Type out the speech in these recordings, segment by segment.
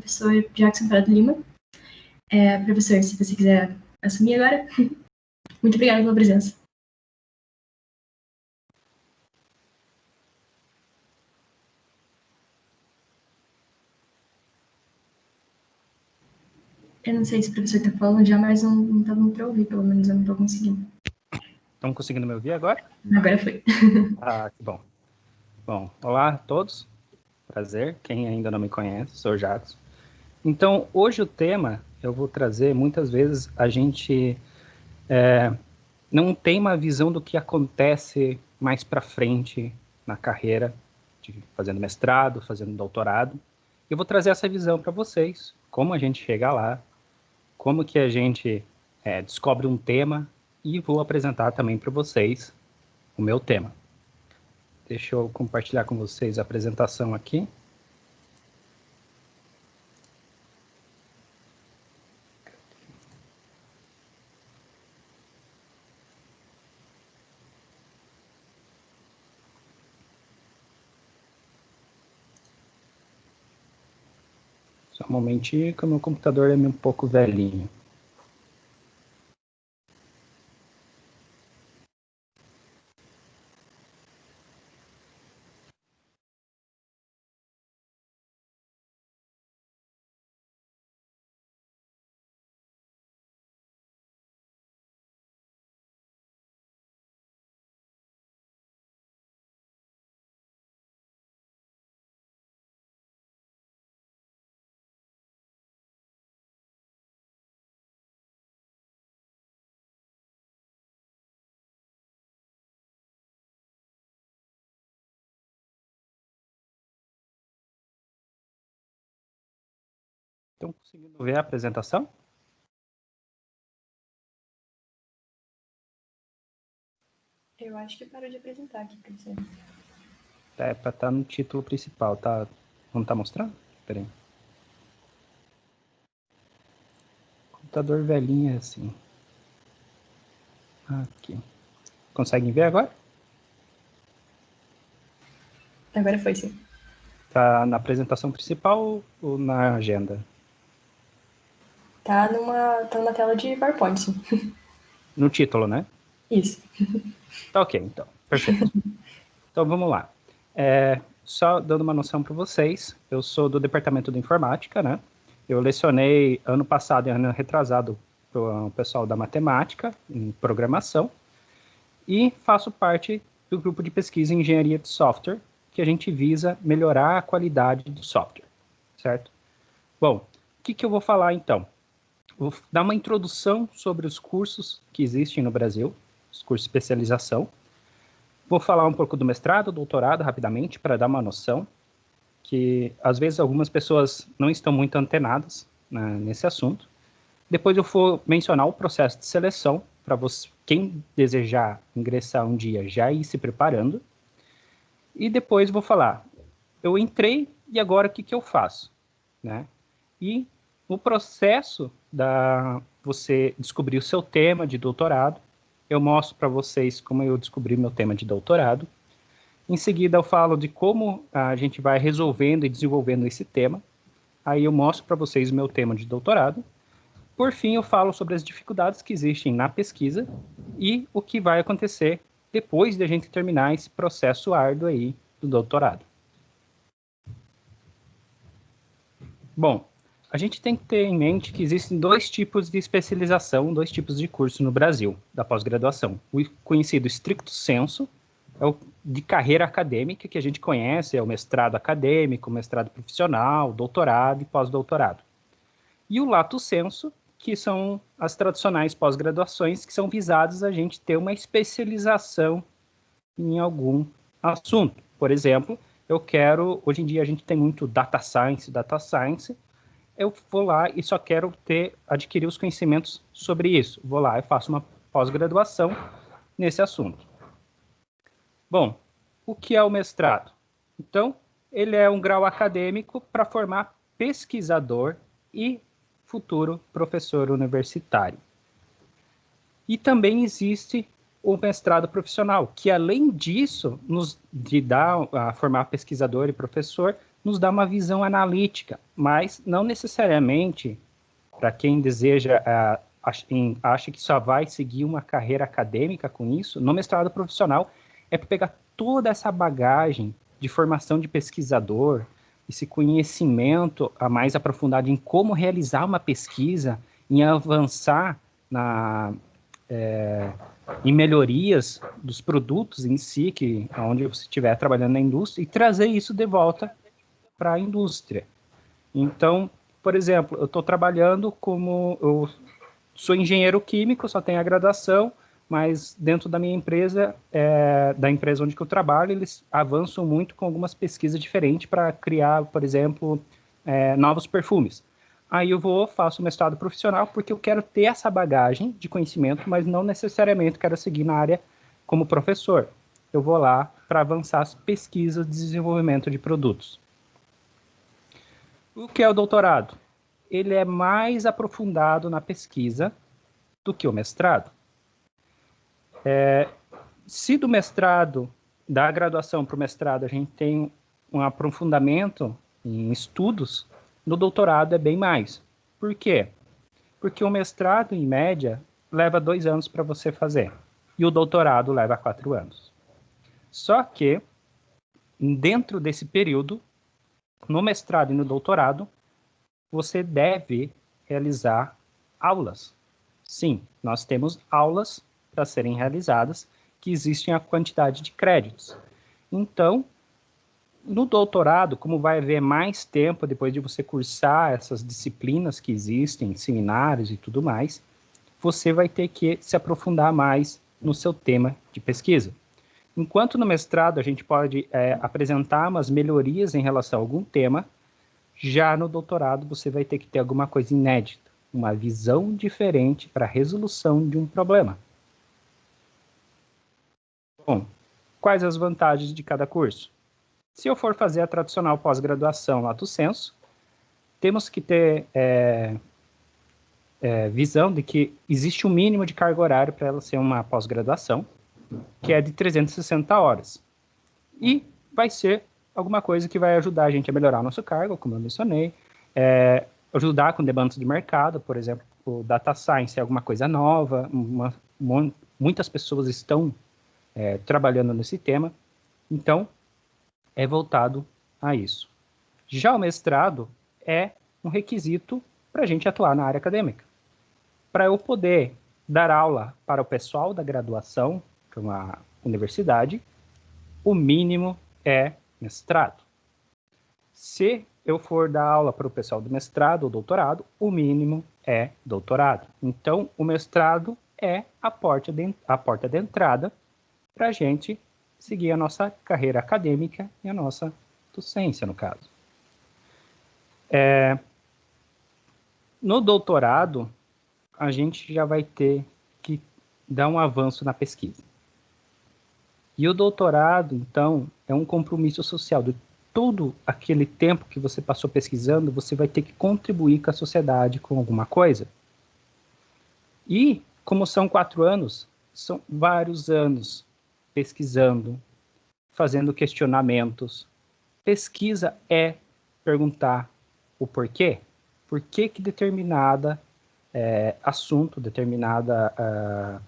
professor Jackson Prado Lima. Professor, se você quiser assumir agora. Muito obrigada pela presença. Eu não sei se o professor está falando já, mas não está dando para ouvir, pelo menos eu não estou conseguindo. Estão conseguindo me ouvir agora? Agora foi. Ah, que bom. Bom, olá a todos. Prazer. Quem ainda não me conhece, sou o Jackson. Então, hoje o tema eu vou trazer, muitas vezes a gente não tem uma visão do que acontece mais para frente na carreira, fazendo mestrado, fazendo doutorado. Eu vou trazer essa visão para vocês, como a gente chega lá, como que a gente descobre um tema, e vou apresentar também para vocês o meu tema. Deixa eu compartilhar com vocês a apresentação aqui. Só um momentinho que o meu computador é um pouco velhinho. Estão conseguindo ver a apresentação? Eu acho que parou de apresentar aqui, professor. É para estar no título principal, tá? Não tá mostrando? Espera aí. Computador velhinho é assim. Aqui. Conseguem ver agora? Agora foi, sim. Tá na apresentação principal ou na agenda? Tá numa tela de PowerPoint, sim. No título, né? Isso. Tá ok, então. Perfeito. Então, vamos lá. Só dando uma noção para vocês, eu sou do Departamento de Informática, né? Eu lecionei ano passado e ano retrasado para o pessoal da matemática, em programação, e faço parte do grupo de pesquisa em engenharia de software, que a gente visa melhorar a qualidade do software, certo? Bom, o que eu vou falar então? Vou dar uma introdução sobre os cursos que existem no Brasil, os cursos de especialização. Vou falar um pouco do mestrado, doutorado, rapidamente, para dar uma noção, que às vezes algumas pessoas não estão muito antenadas, né, nesse assunto. Depois eu vou mencionar o processo de seleção, para quem desejar ingressar um dia já ir se preparando. E depois vou falar, eu entrei e agora o que eu faço, né? E no processo da você descobrir o seu tema de doutorado, eu mostro para vocês como eu descobri meu tema de doutorado. Em seguida eu falo de como a gente vai resolvendo e desenvolvendo esse tema. Aí eu mostro para vocês o meu tema de doutorado. Por fim, eu falo sobre as dificuldades que existem na pesquisa e o que vai acontecer depois de a gente terminar esse processo árduo aí do doutorado. Bom, a gente tem que ter em mente que existem dois tipos de especialização, dois tipos de curso no Brasil, da pós-graduação. O conhecido stricto sensu, é o de carreira acadêmica, que a gente conhece, é o mestrado acadêmico, mestrado profissional, doutorado e pós-doutorado. E o lato sensu, que são as tradicionais pós-graduações, que são visadas a gente ter uma especialização em algum assunto. Por exemplo, hoje em dia a gente tem muito data science, eu vou lá e só quero adquirir os conhecimentos sobre isso. Vou lá e faço uma pós-graduação nesse assunto. Bom, o que é o mestrado? Então, ele é um grau acadêmico para formar pesquisador e futuro professor universitário. E também existe o mestrado profissional, que além disso, a formar pesquisador e professor, nos dá uma visão analítica, mas não necessariamente, para quem deseja, acha que só vai seguir uma carreira acadêmica com isso, no mestrado profissional é para pegar toda essa bagagem de formação de pesquisador, esse conhecimento a mais aprofundado em como realizar uma pesquisa, em avançar em melhorias dos produtos em si, onde você estiver trabalhando na indústria, e trazer isso de volta para a indústria. Então, por exemplo, eu estou trabalhando eu sou engenheiro químico, só tenho a graduação, mas dentro da minha empresa, da empresa onde eu trabalho, eles avançam muito com algumas pesquisas diferentes para criar, por exemplo, novos perfumes. Aí eu faço o mestrado profissional porque eu quero ter essa bagagem de conhecimento, mas não necessariamente quero seguir na área como professor. Eu vou lá para avançar as pesquisas de desenvolvimento de produtos. O que é o doutorado? Ele é mais aprofundado na pesquisa do que o mestrado. Se do mestrado, da graduação para o mestrado, a gente tem um aprofundamento em estudos, no doutorado é bem mais. Por quê? Porque o mestrado, em média, leva 2 anos para você fazer. E o doutorado leva 4 anos. Só que, dentro desse período, no mestrado e no doutorado, você deve realizar aulas. Sim, nós temos aulas para serem realizadas, que existem a quantidade de créditos. Então, no doutorado, como vai haver mais tempo depois de você cursar essas disciplinas que existem, seminários e tudo mais, você vai ter que se aprofundar mais no seu tema de pesquisa. Enquanto no mestrado a gente pode apresentar umas melhorias em relação a algum tema, já no doutorado você vai ter que ter alguma coisa inédita, uma visão diferente para a resolução de um problema. Bom, quais as vantagens de cada curso? Se eu for fazer a tradicional pós-graduação lato sensu, temos que ter visão de que existe um mínimo de carga horária para ela ser uma pós-graduação, que é de 360 horas. E vai ser alguma coisa que vai ajudar a gente a melhorar o nosso cargo, como eu mencionei, ajudar com demandas de mercado, por exemplo, o data science é alguma coisa nova, muitas pessoas estão trabalhando nesse tema, então é voltado a isso. Já o mestrado é um requisito para a gente atuar na área acadêmica. Para eu poder dar aula para o pessoal da graduação, para uma universidade, o mínimo é mestrado. Se eu for dar aula para o pessoal do mestrado ou doutorado, o mínimo é doutorado. Então, o mestrado é a porta de entrada para a gente seguir a nossa carreira acadêmica e a nossa docência, no caso. No doutorado, a gente já vai ter que dar um avanço na pesquisa. E o doutorado, então, é um compromisso social. De todo aquele tempo que você passou pesquisando, você vai ter que contribuir com a sociedade com alguma coisa. E, como são 4 anos, são vários anos pesquisando, fazendo questionamentos. Pesquisa é perguntar o porquê. Por que determinada assunto, determinada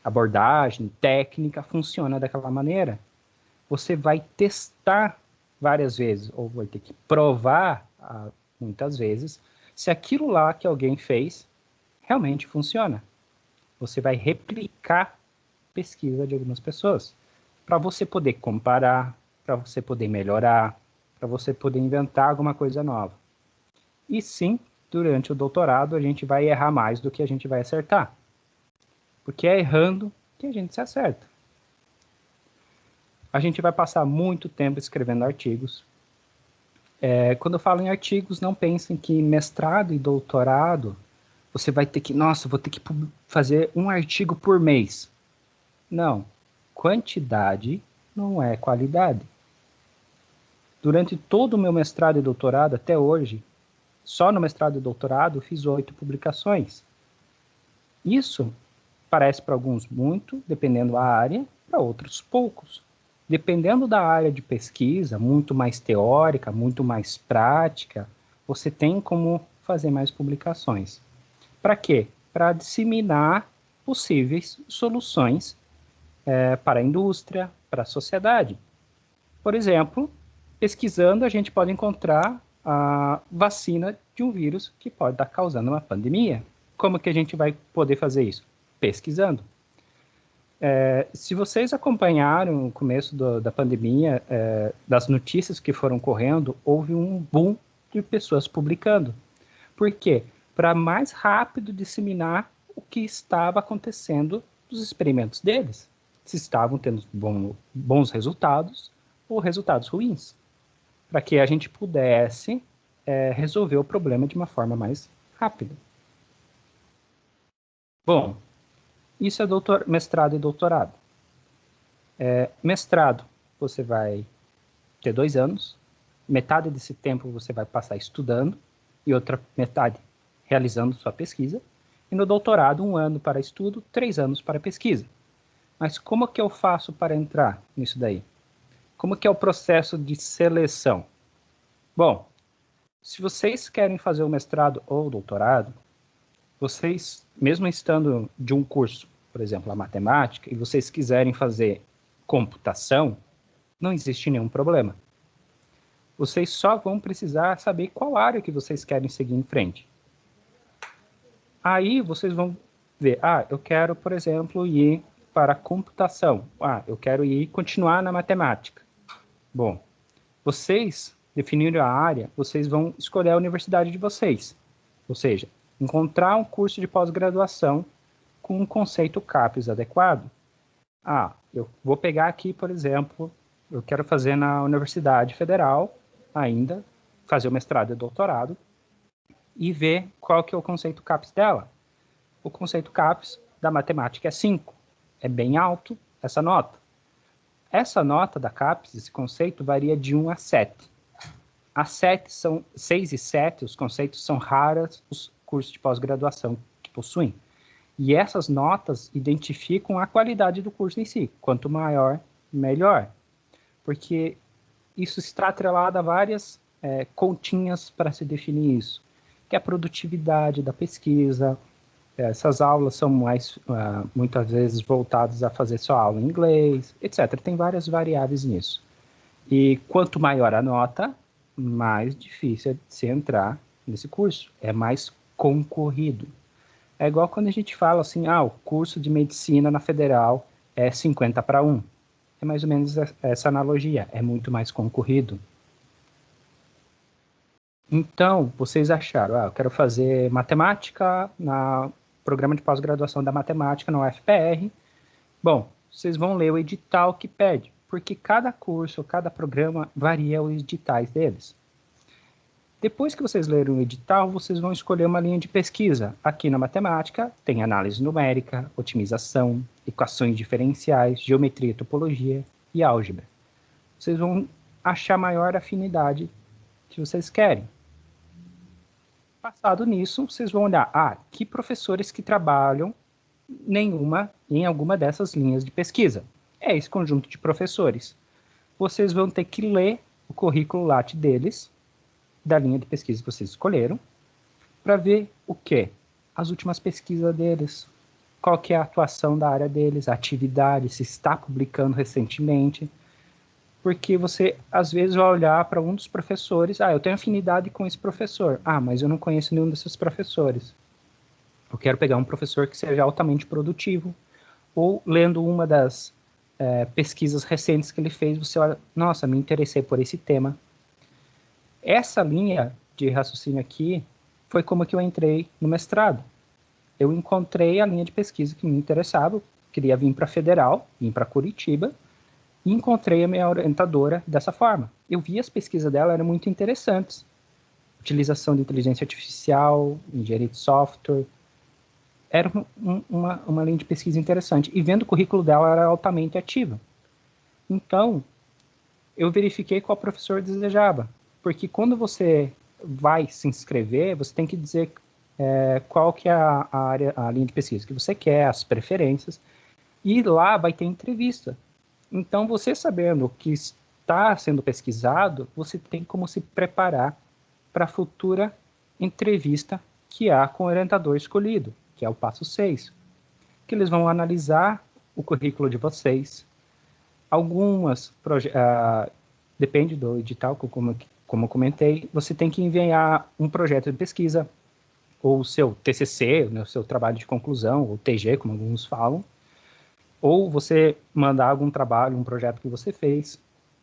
abordagem, técnica funciona daquela maneira? Você vai testar várias vezes, ou vai ter que provar muitas vezes, se aquilo lá que alguém fez realmente funciona. Você vai replicar pesquisa de algumas pessoas, para você poder comparar, para você poder melhorar, para você poder inventar alguma coisa nova. E sim, durante o doutorado a gente vai errar mais do que a gente vai acertar, porque é errando que a gente se acerta. A gente vai passar muito tempo escrevendo artigos. Quando eu falo em artigos, não pensem que mestrado e doutorado, você vai ter que, vou ter que fazer um artigo por mês. Não, quantidade não é qualidade. Durante todo o meu mestrado e doutorado, até hoje, só no mestrado e doutorado, fiz 8 publicações. Isso parece para alguns muito, dependendo da área, para outros poucos. Dependendo da área de pesquisa, muito mais teórica, muito mais prática, você tem como fazer mais publicações. Para quê? Para disseminar possíveis soluções para a indústria, para a sociedade. Por exemplo, pesquisando, a gente pode encontrar a vacina de um vírus que pode estar causando uma pandemia. Como que a gente vai poder fazer isso? Pesquisando. Se vocês acompanharam o começo da pandemia, das notícias que foram correndo, houve um boom de pessoas publicando. Por quê? Para mais rápido disseminar o que estava acontecendo nos experimentos deles. Se estavam tendo bons resultados ou resultados ruins. Para que a gente pudesse resolver o problema de uma forma mais rápida. Bom, isso é mestrado e doutorado. Mestrado, você vai ter 2 anos, metade desse tempo você vai passar estudando e outra metade realizando sua pesquisa. E no doutorado, 1 ano para estudo, 3 anos para pesquisa. Mas como que eu faço para entrar nisso daí? Como que é o processo de seleção? Bom, se vocês querem fazer o mestrado ou o doutorado, vocês, mesmo estando de um curso, por exemplo, a matemática, e vocês quiserem fazer computação, não existe nenhum problema. Vocês só vão precisar saber qual área que vocês querem seguir em frente. Aí vocês vão ver, eu quero, por exemplo, ir para a computação. Eu quero continuar na matemática. Bom, vocês definiram a área, vocês vão escolher a universidade de vocês. Ou seja, encontrar um curso de pós-graduação com um conceito CAPES adequado. Eu vou pegar aqui, por exemplo, eu quero fazer na Universidade Federal, ainda, fazer o mestrado e doutorado, e ver qual que é o conceito CAPES dela. O conceito CAPES da matemática é 5. É bem alto essa nota. Essa nota da CAPES, esse conceito, varia de 1 a 7. A 6 e 7, os conceitos são raros, os cursos de pós-graduação que possuem. E essas notas identificam a qualidade do curso em si. Quanto maior, melhor. Porque isso está atrelado a várias continhas para se definir isso. Que é a produtividade da pesquisa. Essas aulas são muitas vezes voltadas a fazer só aula em inglês, etc. Tem várias variáveis nisso. E quanto maior a nota, mais difícil é de se entrar nesse curso. É mais concorrido. É igual quando a gente fala assim, o curso de medicina na Federal é 50-1. É mais ou menos essa analogia. É muito mais concorrido. Então, vocês acharam, eu quero fazer matemática no programa de pós-graduação da matemática na UFPR. Bom, vocês vão ler o edital que pede, porque cada curso, cada programa varia os editais deles. Depois que vocês lerem o edital, vocês vão escolher uma linha de pesquisa. Aqui na matemática tem análise numérica, otimização, equações diferenciais, geometria e topologia e álgebra. Vocês vão achar maior afinidade que vocês querem. Passado nisso, vocês vão olhar, que professores que trabalham em alguma dessas linhas de pesquisa. É esse conjunto de professores. Vocês vão ter que ler o currículo Lattes deles, da linha de pesquisa que vocês escolheram, para ver o quê? As últimas pesquisas deles, qual que é a atuação da área deles, a atividade, se está publicando recentemente, porque você, às vezes, vai olhar para um dos professores, eu tenho afinidade com esse professor, mas eu não conheço nenhum desses professores. Eu quero pegar um professor que seja altamente produtivo, ou lendo uma das pesquisas recentes que ele fez, você olha, nossa, me interessei por esse tema. Essa linha de raciocínio aqui foi como que eu entrei no mestrado. Eu encontrei a linha de pesquisa que me interessava, queria vir para a Federal, vim para Curitiba, e encontrei a minha orientadora dessa forma. Eu vi as pesquisas dela, eram muito interessantes. Utilização de inteligência artificial, engenharia de software. Era uma linha de pesquisa interessante. E vendo o currículo dela, era altamente ativa. Então, eu verifiquei qual professor desejava. Porque quando você vai se inscrever, você tem que dizer qual que é a área, a linha de pesquisa que você quer, as preferências, e lá vai ter entrevista. Então, você sabendo o que está sendo pesquisado, você tem como se preparar para a futura entrevista que há com o orientador escolhido, que é o passo 6, que eles vão analisar o currículo de vocês. Algumas, depende do edital, como eu comentei, você tem que enviar um projeto de pesquisa, ou o seu TCC, né, o seu trabalho de conclusão, ou TG, como alguns falam, ou você mandar algum trabalho, um projeto que você fez.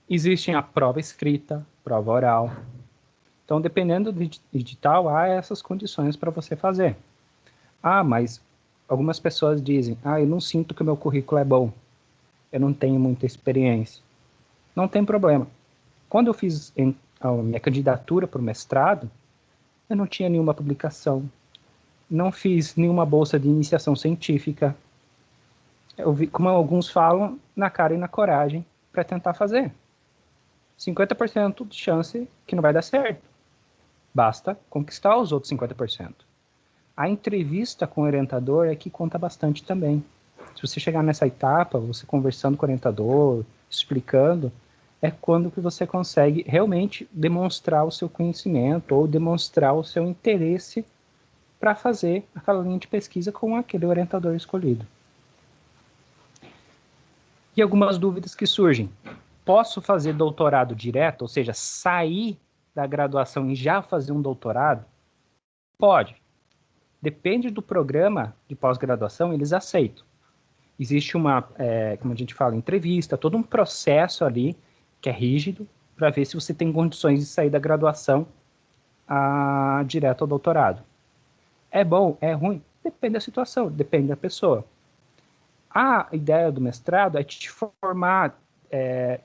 Existe a prova escrita, prova oral. Então, dependendo do edital, há essas condições para você fazer. Mas algumas pessoas dizem, eu não sinto que o meu currículo é bom, eu não tenho muita experiência. Não tem problema. Quando eu fiz a minha candidatura para o mestrado, eu não tinha nenhuma publicação, não fiz nenhuma bolsa de iniciação científica. Eu vi, como alguns falam, na cara e na coragem para tentar fazer. 50% de chance que não vai dar certo. Basta conquistar os outros 50%. A entrevista com o orientador é que conta bastante também. Se você chegar nessa etapa, você conversando com o orientador, explicando, é quando que você consegue realmente demonstrar o seu conhecimento ou demonstrar o seu interesse para fazer aquela linha de pesquisa com aquele orientador escolhido. E algumas dúvidas que surgem. Posso fazer doutorado direto, ou seja, sair da graduação e já fazer um doutorado? Pode. Depende do programa de pós-graduação, eles aceitam. Existe uma, como a gente fala, entrevista, todo um processo ali que é rígido para ver se você tem condições de sair da graduação direto ao doutorado. É bom? É ruim? Depende da situação, depende da pessoa. A ideia do mestrado é te formar,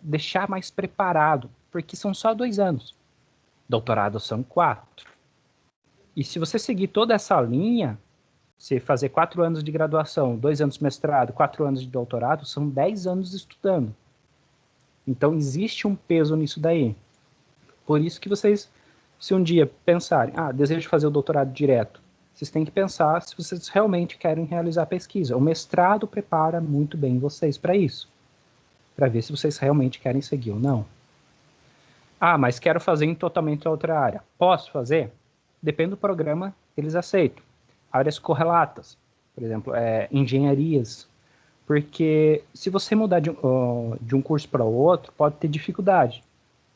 deixar mais preparado, porque são só 2 anos. Doutorado são 4. E se você seguir toda essa linha, você fazer 4 anos de graduação, 2 anos de mestrado, 4 anos de doutorado, são 10 anos estudando. Então, existe um peso nisso daí. Por isso que vocês, se um dia pensarem, desejo fazer o doutorado direto, vocês têm que pensar se vocês realmente querem realizar pesquisa. O mestrado prepara muito bem vocês para isso, para ver se vocês realmente querem seguir ou não. Mas quero fazer em totalmente outra área. Posso fazer? Depende do programa, eles aceitam. Áreas correlatas, por exemplo, engenharias, porque se você mudar de um curso para o outro, pode ter dificuldade.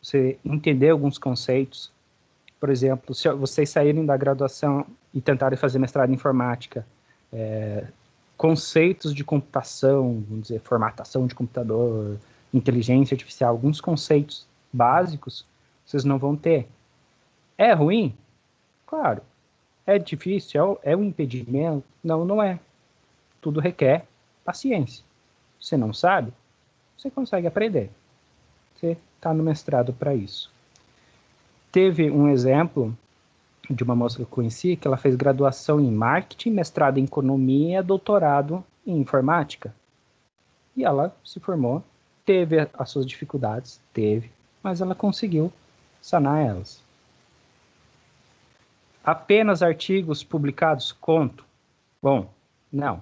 Você entender alguns conceitos. Por exemplo, se vocês saírem da graduação e tentarem fazer mestrado em informática, conceitos de computação, vamos dizer, formatação de computador, inteligência artificial, alguns conceitos básicos, vocês não vão ter. É ruim? Claro. É difícil? É um impedimento? Não, não é. Tudo requer paciência. Você não sabe? Você consegue aprender. Você está no mestrado para isso. Teve um exemplo de uma moça que eu conheci, que ela fez graduação em marketing, mestrado em economia, doutorado em informática. E ela se formou, teve as suas dificuldades, mas ela conseguiu sanar elas. Apenas artigos publicados contam? Bom, não.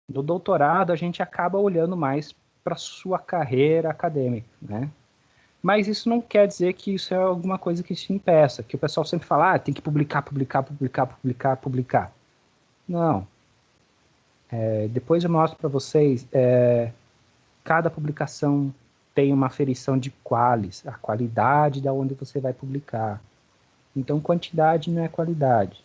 No doutorado, a gente acaba olhando mais para a sua carreira acadêmica, né? Mas isso não quer dizer que isso é alguma coisa que te impeça, que o pessoal sempre fala, tem que publicar. Não. Depois eu mostro para vocês, cada publicação tem uma aferição de qualis, a qualidade da onde você vai publicar. Então, quantidade não é qualidade.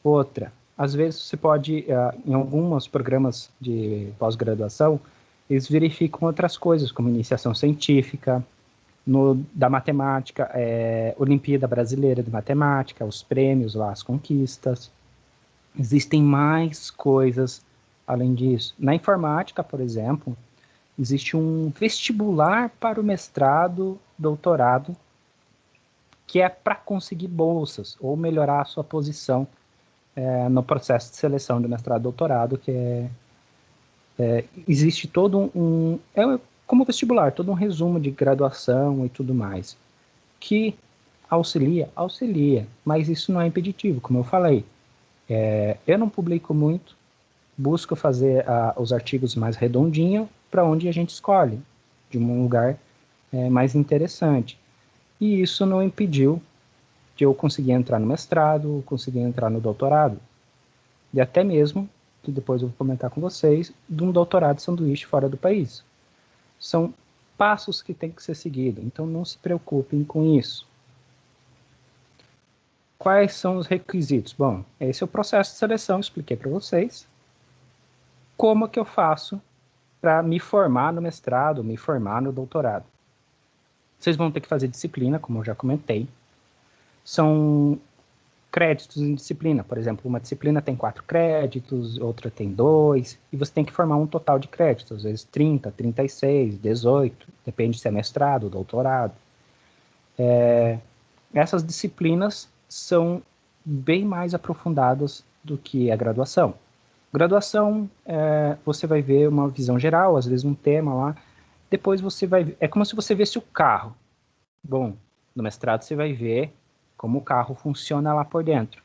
Outra, às vezes você pode, em alguns programas de pós-graduação, eles verificam outras coisas, como iniciação científica, da matemática, Olimpíada Brasileira de Matemática, os prêmios lá, as conquistas. Existem mais coisas além disso. Na informática, por exemplo, existe um vestibular para o mestrado, doutorado, que é para conseguir bolsas ou melhorar a sua posição no processo de seleção de mestrado e doutorado, que existe todo como vestibular, todo um resumo de graduação e tudo mais, que auxilia, mas isso não é impeditivo, como eu falei. Eu não publico muito, busco fazer os artigos mais redondinhos para onde a gente escolhe, de um lugar mais interessante. E isso não impediu de eu conseguir entrar no mestrado, conseguir entrar no doutorado. E até mesmo, que depois eu vou comentar com vocês, de um doutorado de sanduíche fora do país. São passos que têm que ser seguidos, então não se preocupem com isso. Quais são os requisitos? Bom, esse é o processo de seleção, expliquei para vocês. Como que eu faço para me formar no mestrado, me formar no doutorado? Vocês vão ter que fazer disciplina, como eu já comentei. São créditos em disciplina. Por exemplo, uma disciplina tem 4 créditos, outra tem 2, e você tem que formar um total de créditos, às vezes 30, 36, 18, depende se é mestrado, doutorado. Essas disciplinas são bem mais aprofundadas do que a graduação. Graduação, você vai ver uma visão geral, às vezes um tema lá, depois você vai ver, é como se você visse o carro. Bom, no mestrado você vai ver como o carro funciona lá por dentro.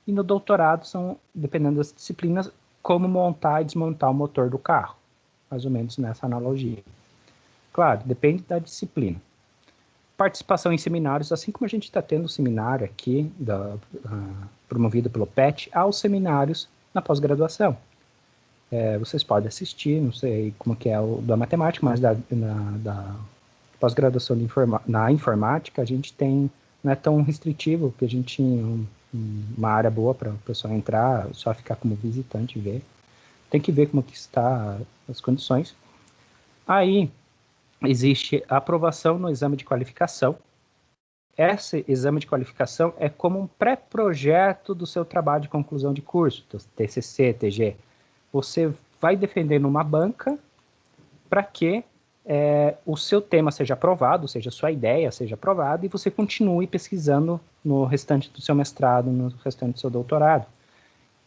E no doutorado são, dependendo das disciplinas, como montar e desmontar o motor do carro. Mais ou menos nessa analogia. Claro, depende da disciplina. Participação em seminários, assim como a gente está tendo um seminário aqui, promovido pelo PET, há os seminários na pós-graduação. Vocês podem assistir, não sei como que é o da matemática, mas da pós-graduação na informática, a gente tem, não é tão restritivo, porque a gente tinha uma área boa para o pessoal entrar, só ficar como visitante e ver. Tem que ver como que está as condições. Aí, existe a aprovação no exame de qualificação. Esse exame de qualificação é como um pré-projeto do seu trabalho de conclusão de curso, TCC, TG. Você vai defender numa banca para que o seu tema seja aprovado, ou seja, a sua ideia seja aprovada, e você continue pesquisando no restante do seu mestrado, no restante do seu doutorado.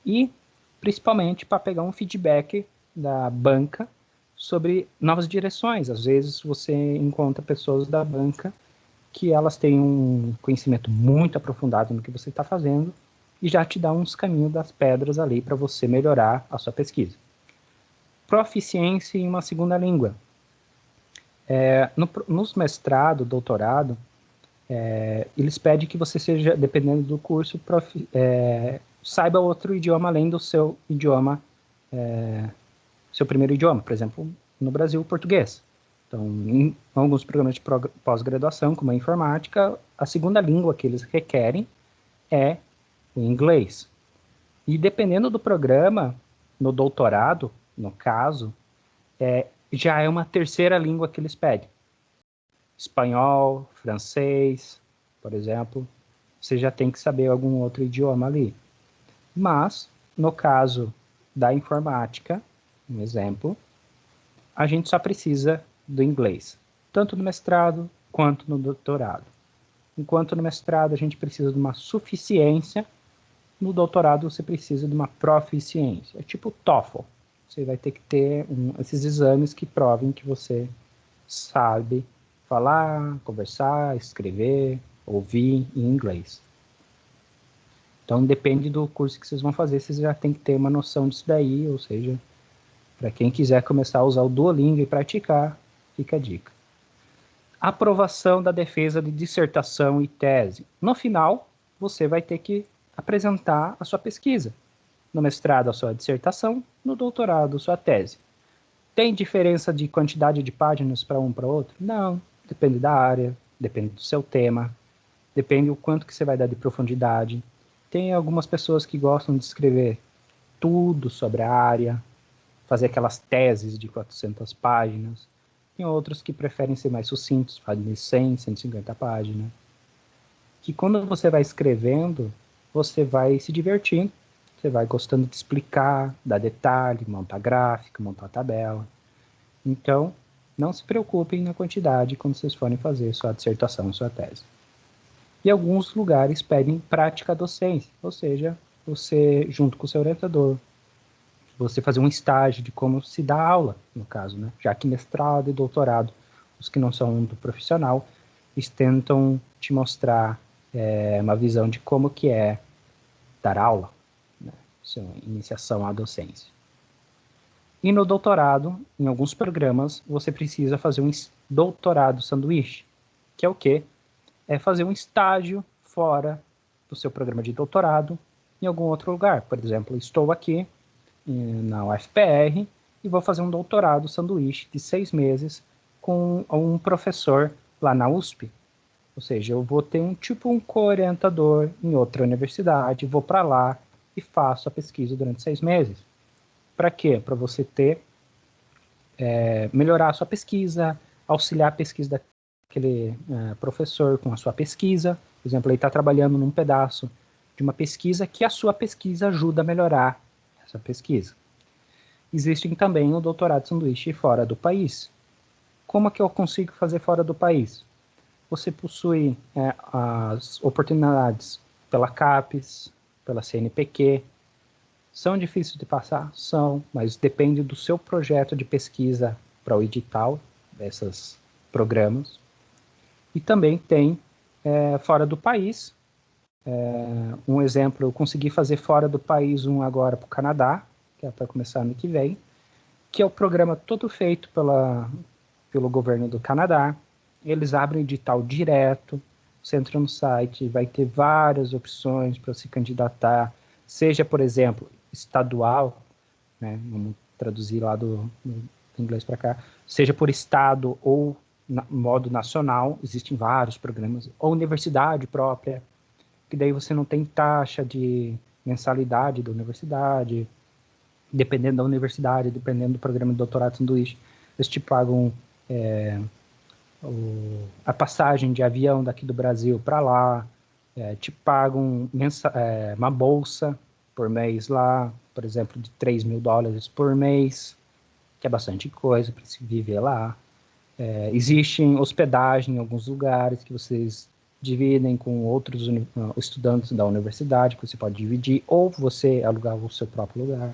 E, principalmente, para pegar um feedback da banca sobre novas direções. Às vezes você encontra pessoas da banca que elas têm um conhecimento muito aprofundado no que você está fazendo e já te dá uns caminhos das pedras ali para você melhorar a sua pesquisa. Proficiência em uma segunda língua. Nos mestrado, doutorado, eles pedem que você seja, dependendo do curso, saiba outro idioma além do seu idioma, seu primeiro idioma. Por exemplo, no Brasil, o português. Então, em alguns programas de pós-graduação, como a informática, a segunda língua que eles requerem é o inglês. E dependendo do programa, no doutorado, no caso, já é uma terceira língua que eles pedem. Espanhol, francês, por exemplo, você já tem que saber algum outro idioma ali. Mas, no caso da informática, um exemplo, a gente só precisa do inglês, tanto no mestrado quanto no doutorado. Enquanto no mestrado a gente precisa de uma suficiência, no doutorado você precisa de uma proficiência. É tipo TOEFL. Você vai ter que ter esses exames que provem que você sabe falar, conversar, escrever, ouvir em inglês. Então depende do curso que vocês vão fazer, vocês já tem que ter uma noção disso daí, ou seja, para quem quiser começar a usar o Duolingo e praticar, fica a dica. Aprovação da defesa de dissertação e tese. No final, você vai ter que apresentar a sua pesquisa. No mestrado, a sua dissertação, no doutorado, a sua tese. Tem diferença de quantidade de páginas para um para outro? Não. Depende da área, depende do seu tema, depende do quanto que você vai dar de profundidade. Tem algumas pessoas que gostam de escrever tudo sobre a área, fazer aquelas teses de 400 páginas. Tem outros que preferem ser mais sucintos, fazem 100, 150 páginas. Que quando você vai escrevendo, você vai se divertindo, você vai gostando de explicar, dar detalhe, montar gráfico, montar tabela. Então, não se preocupem na quantidade quando vocês forem fazer sua dissertação, sua tese. E alguns lugares pedem prática docente, ou seja, você, junto com o seu orientador, você fazer um estágio de como se dá aula, no caso, né? Já que mestrado e doutorado, os que não são do profissional, eles tentam te mostrar uma visão de como que é dar aula, né? sua iniciação à docência. E no doutorado, em alguns programas, você precisa fazer um doutorado sanduíche, que é o quê? É fazer um estágio fora do seu programa de doutorado em algum outro lugar. Por exemplo, estou aqui na UFPR e vou fazer um doutorado sanduíche de 6 meses com um professor lá na USP. Ou seja, eu vou ter um co-orientador em outra universidade, vou para lá e faço a pesquisa durante 6 meses. Para quê? Para você melhorar a sua pesquisa, auxiliar a pesquisa daquele professor com a sua pesquisa. Por exemplo, ele está trabalhando num pedaço de uma pesquisa que a sua pesquisa ajuda a melhorar essa pesquisa. Existem também o doutorado sanduíche fora do país. Como é que eu consigo fazer fora do país? Você possui as oportunidades pela CAPES, pela CNPq. São difíceis de passar? São, mas depende do seu projeto de pesquisa para o edital desses programas. E também tem fora do país. Um exemplo, eu consegui fazer fora do país agora para o Canadá, que é para começar ano que vem, que é o programa todo feito pelo governo do Canadá. Eles abrem edital direto, você entra no site, vai ter várias opções para se candidatar, seja, por exemplo, estadual, né, vamos traduzir lá do inglês para cá, seja por estado ou modo nacional, existem vários programas, ou universidade própria, que daí você não tem taxa de mensalidade da universidade, dependendo da universidade, dependendo do programa de doutorado sanduíche, eles te pagam a passagem de avião daqui do Brasil para lá, te pagam uma bolsa por mês lá, por exemplo, de $3.000 por mês, que é bastante coisa para se viver lá. Existem hospedagem em alguns lugares que vocês dividem com outros estudantes da universidade, que você pode dividir, ou você alugar o seu próprio lugar.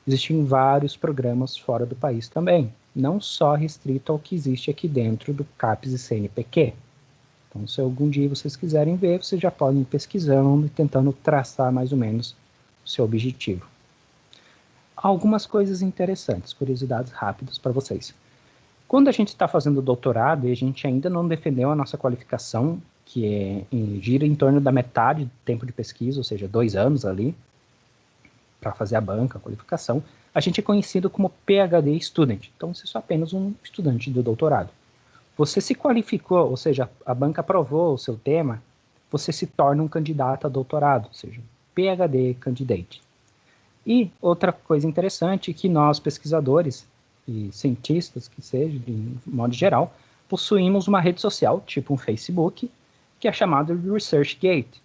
Existem vários programas fora do país também, não só restrito ao que existe aqui dentro do CAPES e CNPq. Então, se algum dia vocês quiserem ver, vocês já podem ir pesquisando e tentando traçar mais ou menos o seu objetivo. Algumas coisas interessantes, curiosidades rápidas para vocês. Quando a gente está fazendo doutorado e a gente ainda não defendeu a nossa qualificação, que gira em torno da metade do tempo de pesquisa, ou seja, 2 anos ali, para fazer a banca, a qualificação, a gente é conhecido como PhD Student. Então, você é só apenas um estudante do doutorado. Você se qualificou, ou seja, a banca aprovou o seu tema, você se torna um candidato a doutorado, ou seja, PhD Candidate. E outra coisa interessante é que nós, pesquisadores e cientistas, que seja, de modo geral, possuímos uma rede social, tipo um Facebook, que é chamado de ResearchGate.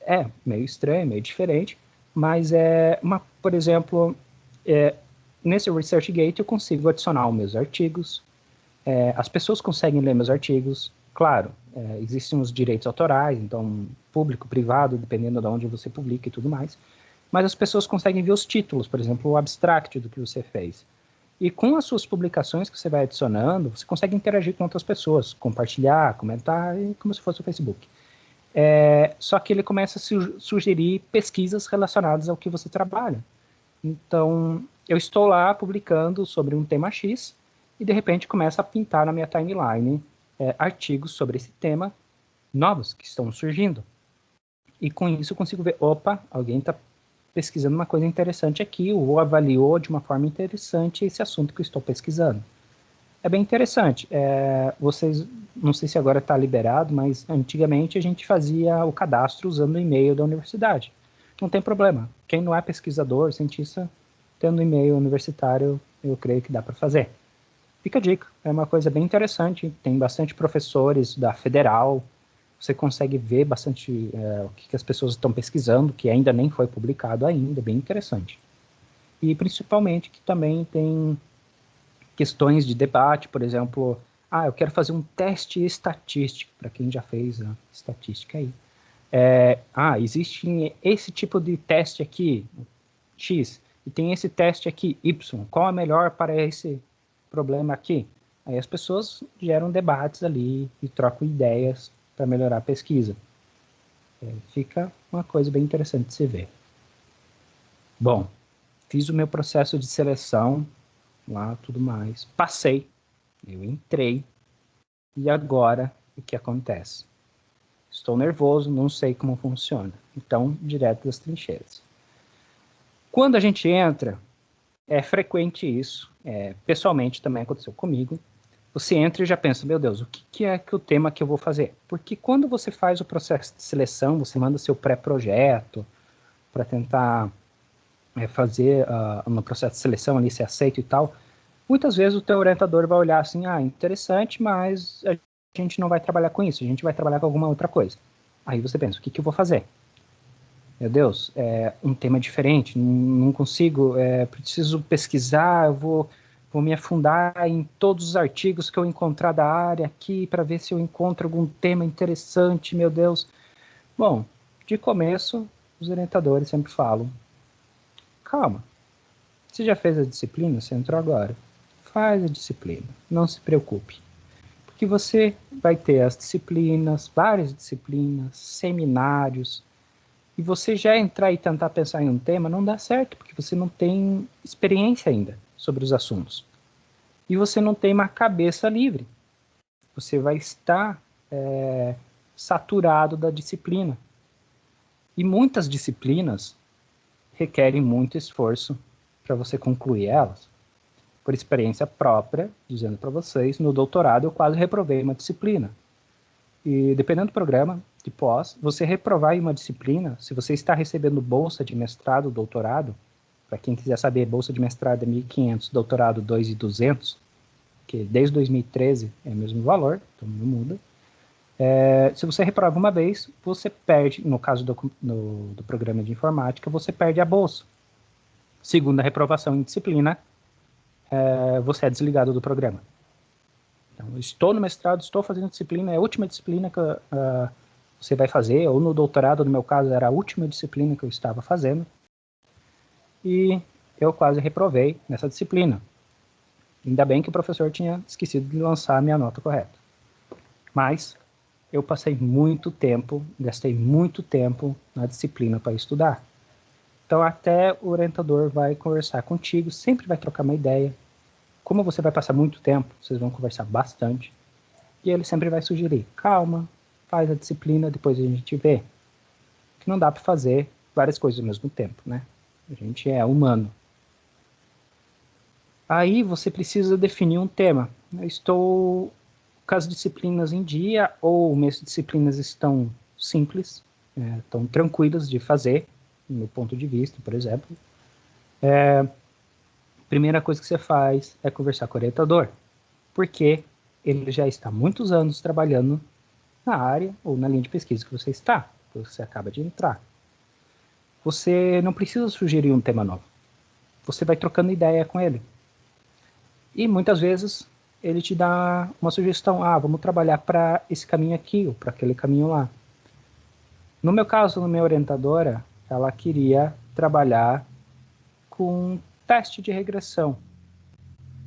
É meio estranho, meio diferente, mas por exemplo, nesse ResearchGate eu consigo adicionar os meus artigos, as pessoas conseguem ler meus artigos, claro, existem os direitos autorais, então público, privado, dependendo de onde você publica e tudo mais, mas as pessoas conseguem ver os títulos, por exemplo, o abstract do que você fez. E com as suas publicações que você vai adicionando, você consegue interagir com outras pessoas, compartilhar, comentar, como se fosse o Facebook. Só que ele começa a sugerir pesquisas relacionadas ao que você trabalha. Então, eu estou lá publicando sobre um tema X e, de repente, começa a pintar na minha timeline artigos sobre esse tema novos que estão surgindo. E com isso eu consigo ver, opa, alguém está pesquisando uma coisa interessante aqui, ou avaliou de uma forma interessante esse assunto que eu estou pesquisando. É bem interessante. Vocês, não sei se agora está liberado, mas antigamente a gente fazia o cadastro usando o e-mail da universidade. Não tem problema. Quem não é pesquisador, cientista, tendo e-mail universitário, eu creio que dá para fazer. Fica a dica. É uma coisa bem interessante. Tem bastante professores da Federal. Você consegue ver bastante o que as pessoas estão pesquisando, que ainda nem foi publicado ainda. Bem interessante. E principalmente que também tem questões de debate, por exemplo, eu quero fazer um teste estatístico, para quem já fez a estatística aí. Existe esse tipo de teste aqui, X, e tem esse teste aqui, Y, qual é melhor para esse problema aqui? Aí as pessoas geram debates ali e trocam ideias para melhorar a pesquisa. Fica uma coisa bem interessante de se ver. Bom, fiz o meu processo de seleção lá, tudo mais. Passei, eu entrei. E agora, o que acontece? Estou nervoso, não sei como funciona. Então, direto das trincheiras. Quando a gente entra, é frequente isso. Pessoalmente também aconteceu comigo. Você entra e já pensa, meu Deus, o que é que o tema que eu vou fazer? Porque quando você faz o processo de seleção, você manda seu pré-projeto para tentar fazer no processo de seleção ali, ser aceito e tal, muitas vezes o teu orientador vai olhar assim, interessante, mas a gente não vai trabalhar com isso, a gente vai trabalhar com alguma outra coisa. Aí você pensa, o que eu vou fazer? Meu Deus, é um tema diferente, não consigo, preciso pesquisar, eu vou me afundar em todos os artigos que eu encontrar da área aqui para ver se eu encontro algum tema interessante, meu Deus. Bom, de começo, os orientadores sempre falam, calma, você já fez a disciplina, você entrou agora, faz a disciplina, não se preocupe. Porque você vai ter as disciplinas, várias disciplinas, seminários, e você já entrar e tentar pensar em um tema não dá certo, porque você não tem experiência ainda sobre os assuntos. E você não tem uma cabeça livre. Você vai estar saturado da disciplina. E muitas disciplinas requerem muito esforço para você concluir elas. Por experiência própria, dizendo para vocês, no doutorado eu quase reprovei uma disciplina. E dependendo do programa de pós, você reprovar em uma disciplina, se você está recebendo bolsa de mestrado, doutorado, para quem quiser saber, bolsa de mestrado é 1.500, doutorado 2.200, que desde 2013 é o mesmo valor, então não muda. Se você reprova uma vez, você perde, no caso do programa de informática, você perde a bolsa. Segunda reprovação em disciplina, você é desligado do programa. Então, estou no mestrado, estou fazendo disciplina, é a última disciplina que você vai fazer, ou no doutorado, no meu caso, era a última disciplina que eu estava fazendo, e eu quase reprovei nessa disciplina. Ainda bem que o professor tinha esquecido de lançar a minha nota correta. Mas eu passei muito tempo, gastei muito tempo na disciplina para estudar. Então, até o orientador vai conversar contigo, sempre vai trocar uma ideia. Como você vai passar muito tempo, vocês vão conversar bastante. E ele sempre vai sugerir, calma, faz a disciplina, depois a gente vê. Que não dá para fazer várias coisas ao mesmo tempo, né? A gente é humano. Aí você precisa definir um tema. Eu estou com as disciplinas em dia, ou minhas disciplinas estão simples, estão tranquilas de fazer, do meu ponto de vista, por exemplo. Primeira coisa que você faz é conversar com o orientador, porque ele já está há muitos anos trabalhando na área ou na linha de pesquisa que você está, que você acaba de entrar. Você não precisa sugerir um tema novo. Você vai trocando ideia com ele. E muitas vezes ele te dá uma sugestão, vamos trabalhar para esse caminho aqui ou para aquele caminho lá. No meu caso, a minha orientadora, ela queria trabalhar com teste de regressão,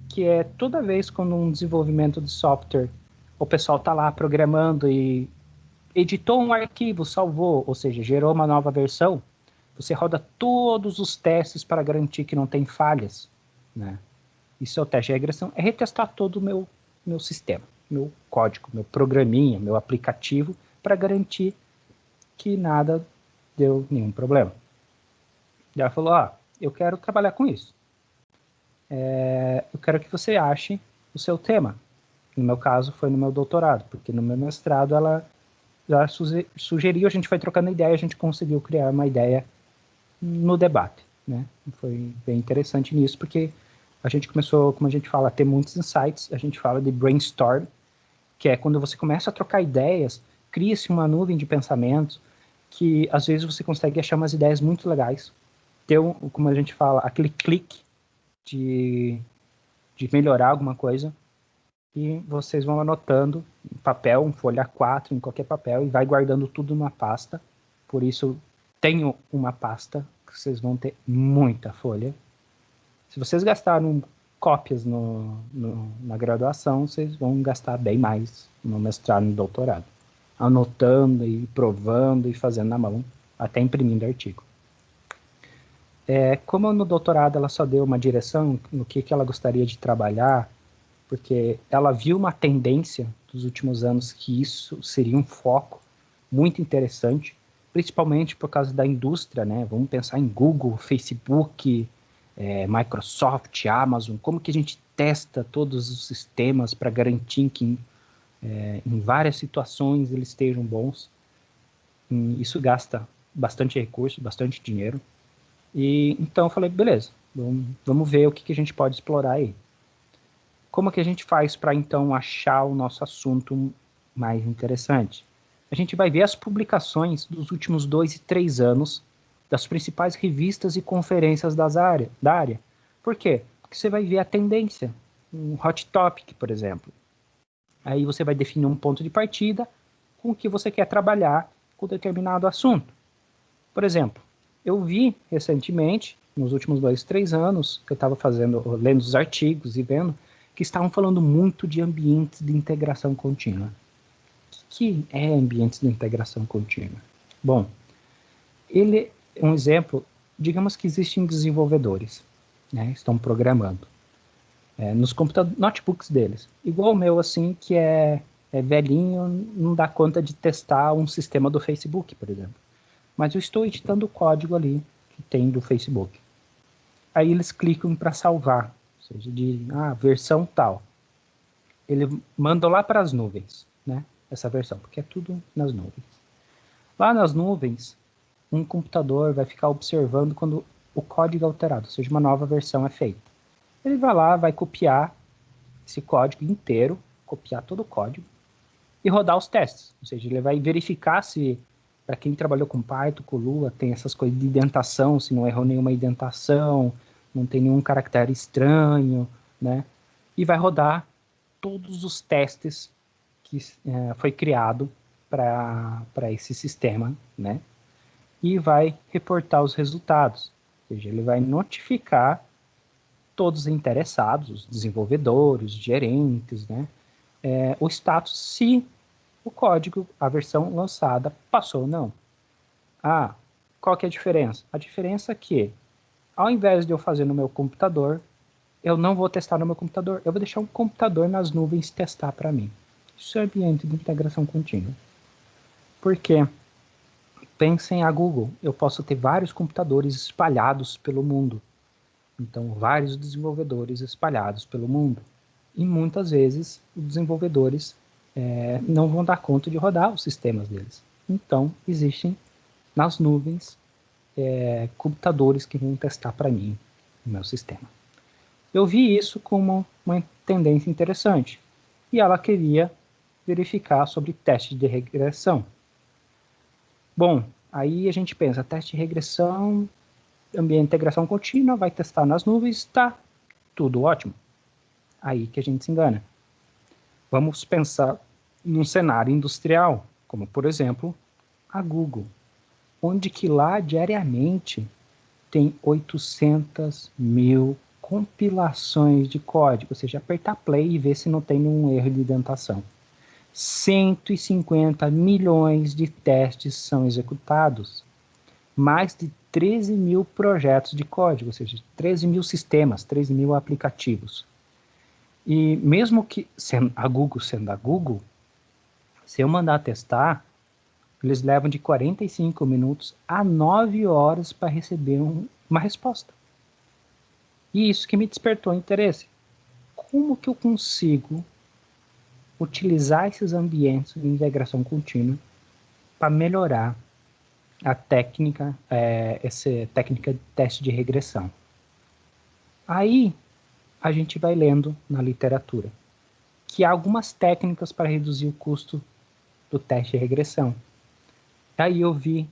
que é toda vez quando um desenvolvimento de software, o pessoal está lá programando e editou um arquivo, salvou, ou seja, gerou uma nova versão, você roda todos os testes para garantir que não tem falhas, né? Isso é o teste de regressão, é retestar todo o meu sistema, meu código, meu programinha, meu aplicativo, para garantir que nada deu nenhum problema. E ela falou, eu quero trabalhar com isso. Eu quero que você ache o seu tema. No meu caso, foi no meu doutorado, porque no meu mestrado ela já sugeriu, a gente foi trocando ideia, a gente conseguiu criar uma ideia no debate, né? Foi bem interessante nisso, porque a gente começou, como a gente fala, a ter muitos insights, a gente fala de brainstorm, que é quando você começa a trocar ideias, cria-se uma nuvem de pensamentos, que às vezes você consegue achar umas ideias muito legais, ter, como a gente fala, aquele clique de melhorar alguma coisa, e vocês vão anotando em papel, em folha A4, em qualquer papel, e vai guardando tudo numa pasta. Por isso, tenho uma pasta, que vocês vão ter muita folha. Se vocês gastaram cópias na graduação, vocês vão gastar bem mais no mestrado e no doutorado. Anotando e provando e fazendo na mão, até imprimindo artigo. Como no doutorado ela só deu uma direção no que ela gostaria de trabalhar, porque ela viu uma tendência dos últimos anos que isso seria um foco muito interessante, principalmente por causa da indústria, né? Vamos pensar em Google, Facebook, Microsoft, Amazon, como que a gente testa todos os sistemas para garantir que em várias situações eles estejam bons. Isso gasta bastante recurso, bastante dinheiro. E então eu falei, beleza, vamos ver o que a gente pode explorar aí. Como que a gente faz para então achar o nosso assunto mais interessante? A gente vai ver as publicações dos últimos 2 e 3 anos das principais revistas e conferências da área. Por quê? Porque você vai ver a tendência, um hot topic, por exemplo. Aí você vai definir um ponto de partida com o que você quer trabalhar com determinado assunto. Por exemplo, eu vi recentemente, nos últimos 2, 3 anos, que eu estava lendo os artigos e vendo, que estavam falando muito de ambientes de integração contínua. O que é ambientes de integração contínua? Bom, ele é um exemplo, digamos que existem desenvolvedores, né, estão programando nos notebooks deles. Igual o meu, assim, que é velhinho, não dá conta de testar um sistema do Facebook, por exemplo. Mas eu estou editando o código ali que tem do Facebook. Aí eles clicam para salvar, ou seja, de versão tal. Ele manda lá para as nuvens, né? Essa versão, porque é tudo nas nuvens. Lá nas nuvens, um computador vai ficar observando quando o código é alterado, ou seja, uma nova versão é feita. Ele vai lá, vai copiar esse código inteiro, copiar todo o código e rodar os testes. Ou seja, ele vai verificar se, para quem trabalhou com Python, com Lua, tem essas coisas de indentação, se não errou nenhuma indentação, não tem nenhum caractere estranho, né? E vai rodar todos os testes que foi criado para esse sistema, né? E vai reportar os resultados. Ou seja, ele vai notificar todos os interessados, os desenvolvedores, os gerentes, né? O status se o código, a versão lançada, passou ou não. Qual que é a diferença? A diferença é que, ao invés de eu fazer no meu computador, eu não vou testar no meu computador, eu vou deixar um computador nas nuvens testar para mim. Isso é ambiente de integração contínua. Por quê? Pensem a Google, eu posso ter vários computadores espalhados pelo mundo. Então, vários desenvolvedores espalhados pelo mundo. E muitas vezes, os desenvolvedores não vão dar conta de rodar os sistemas deles. Então, existem nas nuvens computadores que vão testar para mim o meu sistema. Eu vi isso como uma tendência interessante. E ela queria verificar sobre teste de regressão. Bom, aí a gente pensa, teste de regressão, ambiente de integração contínua, vai testar nas nuvens, tá, tudo ótimo. Aí que a gente se engana. Vamos pensar num cenário industrial, como por exemplo, a Google, onde que lá diariamente tem 800 mil compilações de código, ou seja, apertar play e ver se não tem nenhum erro de indentação. 150 milhões de testes são executados. Mais de 13 mil projetos de código, ou seja, 13 mil sistemas, 13 mil aplicativos. E mesmo que sendo a Google, se eu mandar testar, eles levam de 45 minutos a 9 horas para receber uma resposta. E isso que me despertou interesse. Como que eu consigo utilizar esses ambientes de integração contínua para melhorar a técnica, essa técnica de teste de regressão? Aí a gente vai lendo na literatura que há algumas técnicas para reduzir o custo do teste de regressão. Aí eu vi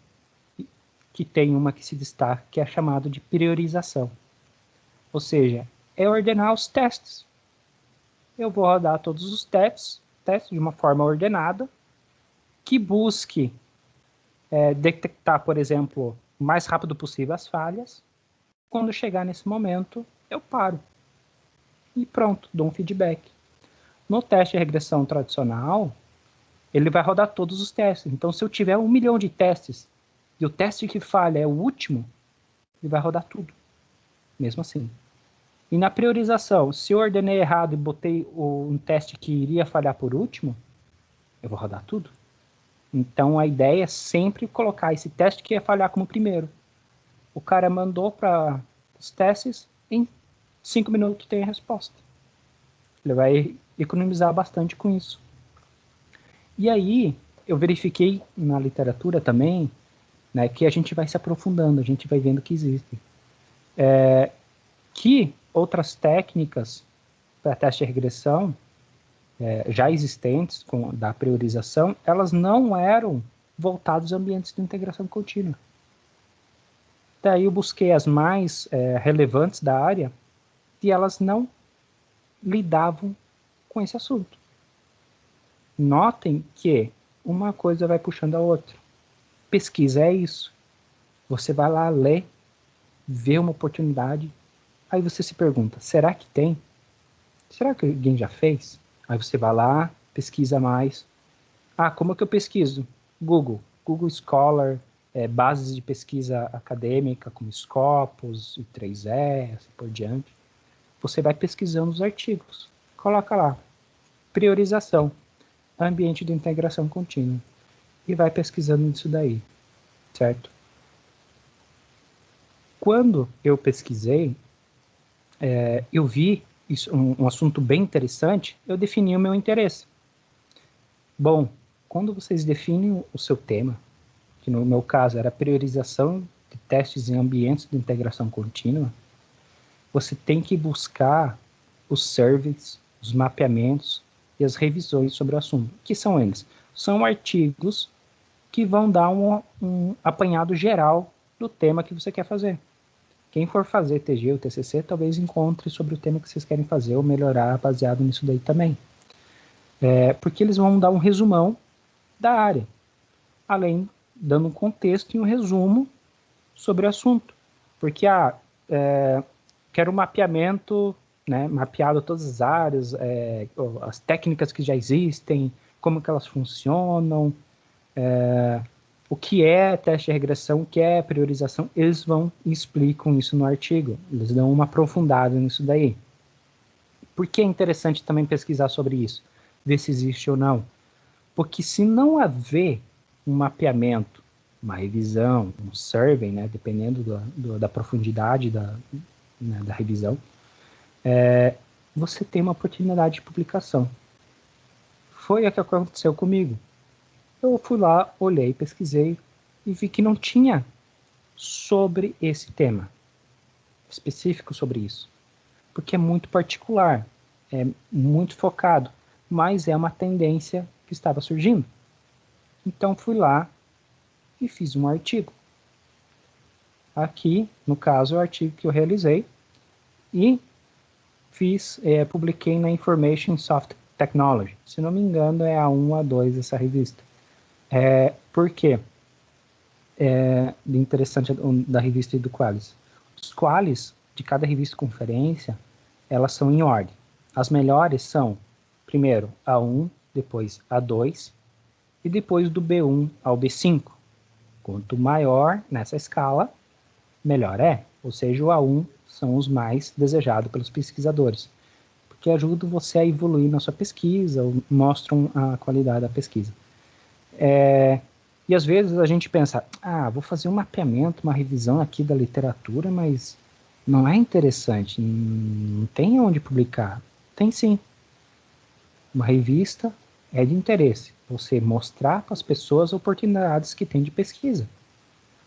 que tem uma que se destaca, que é chamada de priorização. Ou seja, é ordenar os testes. Eu vou rodar todos os testes de uma forma ordenada, que busque detectar, por exemplo, o mais rápido possível as falhas. Quando chegar nesse momento, eu paro. E pronto, dou um feedback. No teste de regressão tradicional, ele vai rodar todos os testes. Então, se eu tiver 1 milhão de testes, e o teste que falha é o último, ele vai rodar tudo, mesmo assim. E na priorização, se eu ordenei errado e botei um teste que iria falhar por último, eu vou rodar tudo. Então a ideia é sempre colocar esse teste que ia falhar como primeiro. O cara mandou para os testes, em 5 minutos tem a resposta. Ele vai economizar bastante com isso. E aí, eu verifiquei na literatura também, né, que a gente vai se aprofundando, a gente vai vendo que existem. Que outras técnicas para teste de regressão, já existentes, da priorização, elas não eram voltadas a ambientes de integração contínua. Daí eu busquei as mais relevantes da área e elas não lidavam com esse assunto. Notem que uma coisa vai puxando a outra. Pesquisa é isso. Você vai lá ler, vê uma oportunidade, aí você se pergunta, será que tem? Será que alguém já fez? Aí você vai lá, pesquisa mais. Ah, como é que eu pesquiso? Google Scholar, bases de pesquisa acadêmica como Scopus, I3E, assim por diante. Você vai pesquisando os artigos. Coloca lá, priorização, ambiente de integração contínua. E vai pesquisando isso daí, certo? Quando eu pesquisei, eu vi isso, um assunto bem interessante, eu defini o meu interesse. Bom, quando vocês definem o seu tema, que no meu caso era priorização de testes em ambientes de integração contínua, você tem que buscar os surveys, os mapeamentos e as revisões sobre o assunto. O que são eles? São artigos que vão dar um apanhado geral do tema que você quer fazer. Quem for fazer TG ou TCC, talvez encontre sobre o tema que vocês querem fazer ou melhorar baseado nisso daí também. Porque eles vão dar um resumão da área, além dando um contexto e um resumo sobre o assunto. Porque quero um mapeamento, né, mapeado todas as áreas, as técnicas que já existem, como que elas funcionam, o que é teste de regressão, o que é priorização, eles vão e explicam isso no artigo, eles dão uma aprofundada nisso daí. Por que é interessante também pesquisar sobre isso? Ver se existe ou não. Porque se não haver um mapeamento, uma revisão, um survey, né, dependendo da profundidade da revisão, você tem uma oportunidade de publicação. Foi o que aconteceu comigo. Eu fui lá, olhei, pesquisei e vi que não tinha sobre esse tema, específico sobre isso. Porque é muito particular, é muito focado, mas é uma tendência que estava surgindo. Então fui lá e fiz um artigo. Aqui, no caso, é o artigo que eu realizei e publiquei na Information Soft Technology. Se não me engano, é a 1 a 2 essa revista. Por quê? De interessante da revista e do Qualis. Os Qualis de cada revista e conferência, elas são em ordem. As melhores são, primeiro, A1, depois A2, e depois do B1 ao B5. Quanto maior nessa escala, melhor é. Ou seja, o A1 são os mais desejados pelos pesquisadores, porque ajudam você a evoluir na sua pesquisa, ou mostram a qualidade da pesquisa. E às vezes a gente pensa, vou fazer um mapeamento, uma revisão aqui da literatura, mas não é interessante, não tem onde publicar. Tem sim. Uma revista é de interesse, você mostrar para as pessoas oportunidades que tem de pesquisa.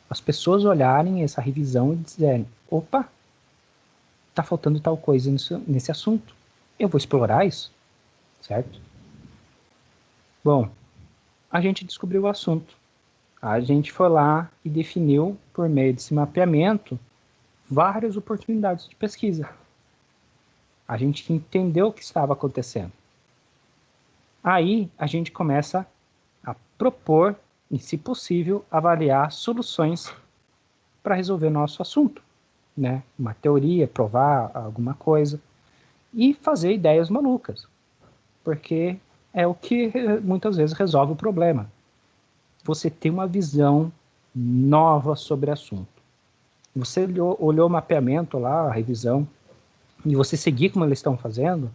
As pessoas olharem essa revisão e dizerem, opa, está faltando tal coisa nesse assunto. Eu vou explorar isso, certo? Bom, a gente descobriu o assunto. A gente foi lá e definiu, por meio desse mapeamento, várias oportunidades de pesquisa. A gente entendeu o que estava acontecendo. Aí a gente começa a propor e, se possível, avaliar soluções para resolver o nosso assunto, né? Uma teoria, provar alguma coisa e fazer ideias malucas, porque é o que muitas vezes resolve o problema. Você tem uma visão nova sobre o assunto. você olhou o mapeamento lá, a revisão, e você seguir como eles estão fazendo,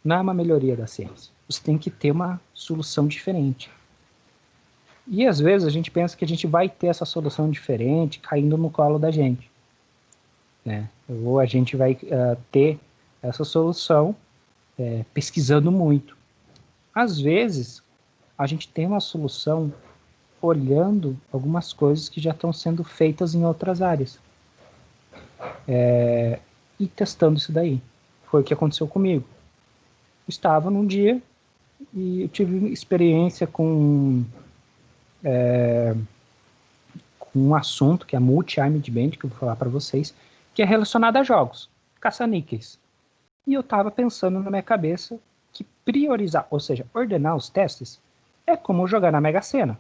não é uma melhoria da ciência. Você tem que ter uma solução diferente. E às vezes a gente pensa que a gente vai ter essa solução diferente caindo no colo da gente, né? Ou a gente vai ter essa solução pesquisando muito. Às vezes, a gente tem uma solução olhando algumas coisas que já estão sendo feitas em outras áreas. E testando isso daí. Foi o que aconteceu comigo. Eu estava num dia e eu tive experiência com um assunto que é multi-armed band, que eu vou falar para vocês, que é relacionado a jogos, caça-níqueis. E eu estava pensando na minha cabeça que priorizar, ou seja, ordenar os testes, é como jogar na Mega Sena.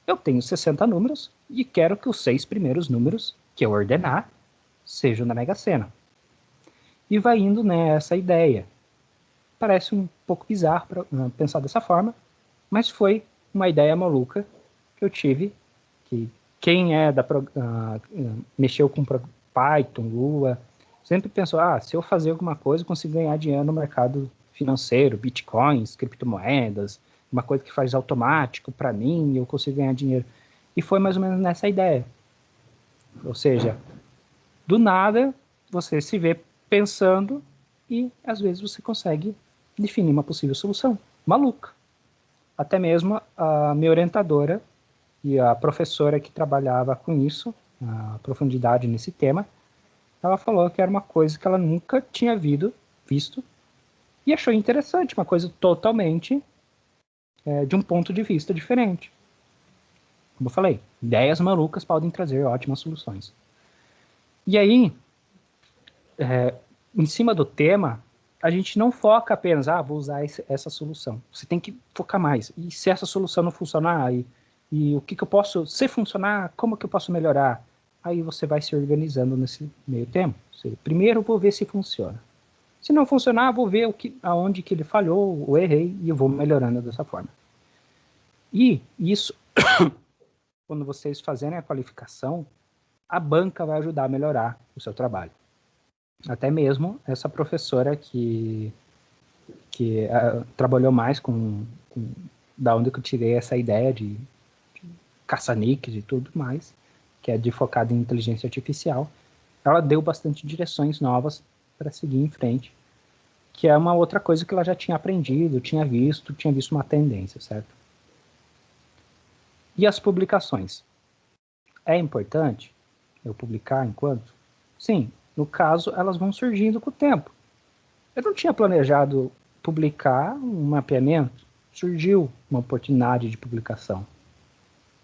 Eu tenho 60 números e quero que os 6 primeiros números que eu ordenar sejam na Mega Sena. E vai indo nessa ideia. Parece um pouco bizarro para pensar dessa forma, mas foi uma ideia maluca que eu tive, que quem mexeu com Python, Lua, sempre pensou, se eu fazer alguma coisa, eu consigo ganhar dinheiro no mercado financeiro, bitcoins, criptomoedas, uma coisa que faz automático para mim, eu consigo ganhar dinheiro. E foi mais ou menos nessa ideia. Ou seja, do nada, você se vê pensando e, às vezes, você consegue definir uma possível solução. Maluca. Até mesmo a minha orientadora e a professora que trabalhava com isso, a profundidade nesse tema, ela falou que era uma coisa que ela nunca tinha visto e achou interessante, uma coisa totalmente de um ponto de vista diferente. Como eu falei, ideias malucas podem trazer ótimas soluções. E aí, em cima do tema, a gente não foca apenas, vou usar essa solução. Você tem que focar mais. E se essa solução não funcionar, e o que eu posso, se funcionar, como que eu posso melhorar? Aí você vai se organizando nesse meio tempo. Primeiro eu vou ver se funciona. Se não funcionar, vou ver aonde que ele falhou, ou errei, e eu vou melhorando dessa forma. E isso, quando vocês fazerem a qualificação, a banca vai ajudar a melhorar o seu trabalho. Até mesmo essa professora que trabalhou mais da onde eu tirei essa ideia de caça-níqueis e tudo mais, que é de focada em inteligência artificial, ela deu bastante direções novas para seguir em frente, que é uma outra coisa que ela já tinha aprendido, tinha visto uma tendência, certo? E as publicações? É importante eu publicar enquanto? Sim, no caso, elas vão surgindo com o tempo. Eu não tinha planejado publicar um mapeamento, surgiu uma oportunidade de publicação.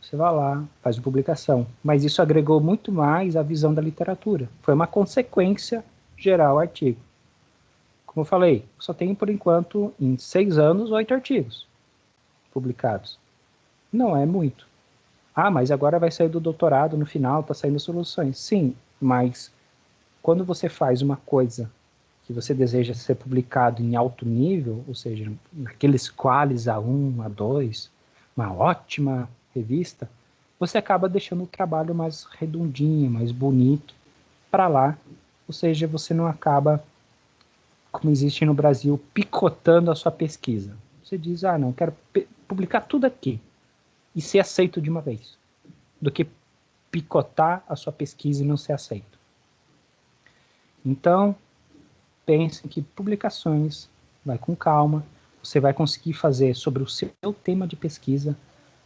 Você vai lá, faz uma publicação. Mas isso agregou muito mais à visão da literatura. Foi uma consequência geral ao artigo. Como eu falei, só tenho, por enquanto, em 6 anos, 8 artigos publicados. Não é muito. Mas agora vai sair do doutorado no final, está saindo soluções. Sim, mas quando você faz uma coisa que você deseja ser publicado em alto nível, ou seja, naqueles qualis A1, A2, uma ótima revista, você acaba deixando o trabalho mais redondinho, mais bonito para lá, ou seja, você não acaba, como existe no Brasil, picotando a sua pesquisa. Você diz, não, quero publicar tudo aqui e ser aceito de uma vez, do que picotar a sua pesquisa e não ser aceito. Então, pense que publicações, vai com calma, você vai conseguir fazer sobre o seu tema de pesquisa,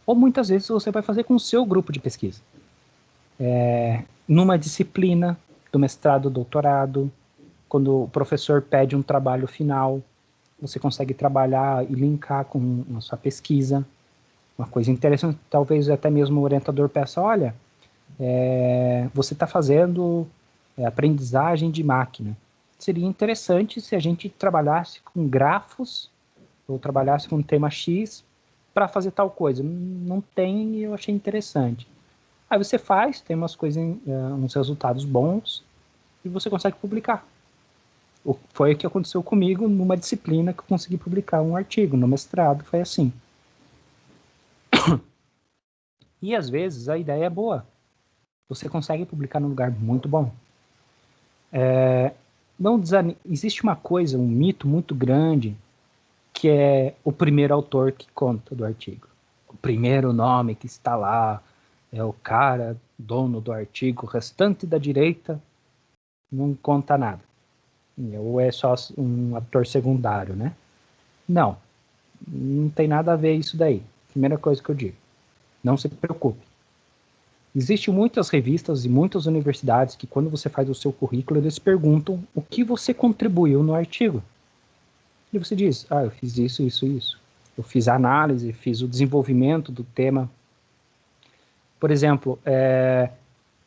ou muitas vezes você vai fazer com o seu grupo de pesquisa. Numa disciplina do mestrado, doutorado, quando o professor pede um trabalho final, você consegue trabalhar e linkar com a sua pesquisa. Uma coisa interessante, talvez até mesmo o orientador peça, olha, você está fazendo aprendizagem de máquina. Seria interessante se a gente trabalhasse com grafos ou trabalhasse com um tema X para fazer tal coisa. Não tem e eu achei interessante. Aí você faz, tem umas coisas, uns resultados bons e você consegue publicar. Foi o que aconteceu comigo numa disciplina que eu consegui publicar um artigo. No mestrado foi assim. E às vezes a ideia é boa. você consegue publicar num lugar muito bom. Existe uma coisa, um mito muito grande, que é o primeiro autor que conta do artigo. O primeiro nome que está lá é o cara, dono do artigo, o restante da direita não conta nada. Ou é só um autor secundário, né? Não tem nada a ver isso daí. Primeira coisa que eu digo, não se preocupe. Existem muitas revistas e muitas universidades que, quando você faz o seu currículo, eles perguntam o que você contribuiu no artigo. E você diz, eu fiz isso, isso, isso. Eu fiz a análise, fiz o desenvolvimento do tema. Por exemplo,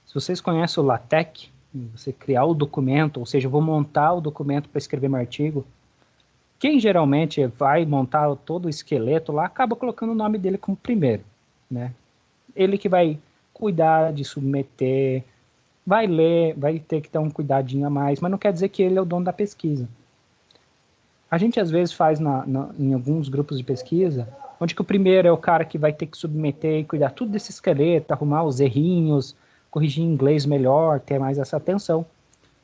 se vocês conhecem o LaTeX, você criar o documento, ou seja, eu vou montar o documento para escrever meu artigo, quem geralmente vai montar todo o esqueleto lá, acaba colocando o nome dele como primeiro, né? Ele que vai cuidar de submeter, vai ler, vai ter que dar um cuidadinho a mais, mas não quer dizer que ele é o dono da pesquisa. A gente às vezes faz em alguns grupos de pesquisa, onde que o primeiro é o cara que vai ter que submeter e cuidar tudo desse esqueleto, arrumar os errinhos, corrigir em inglês melhor, ter mais essa atenção.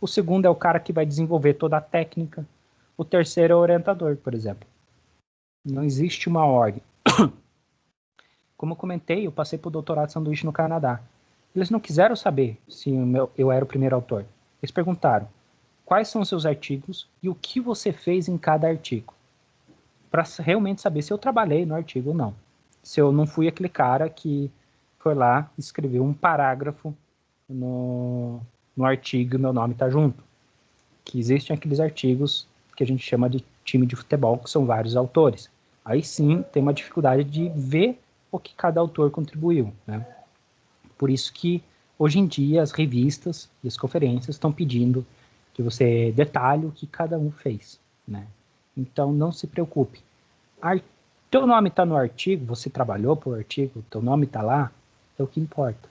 O segundo é o cara que vai desenvolver toda a técnica. O terceiro é o orientador, por exemplo. Não existe uma ordem. Como eu comentei, eu passei por doutorado de sanduíche no Canadá. Eles não quiseram saber se eu era o primeiro autor. Eles perguntaram, quais são os seus artigos e o que você fez em cada artigo? Para realmente saber se eu trabalhei no artigo ou não. Se eu não fui aquele cara que foi lá e escreveu um parágrafo no artigo e meu nome está junto. Que existem aqueles artigos que a gente chama de time de futebol, que são vários autores. Aí sim tem uma dificuldade de ver o que cada autor contribuiu, né? Por isso que hoje em dia as revistas e as conferências estão pedindo que você detalhe o que cada um fez, né? Então não se preocupe. Teu nome está no artigo, você trabalhou por artigo, teu nome está lá, é o que importa.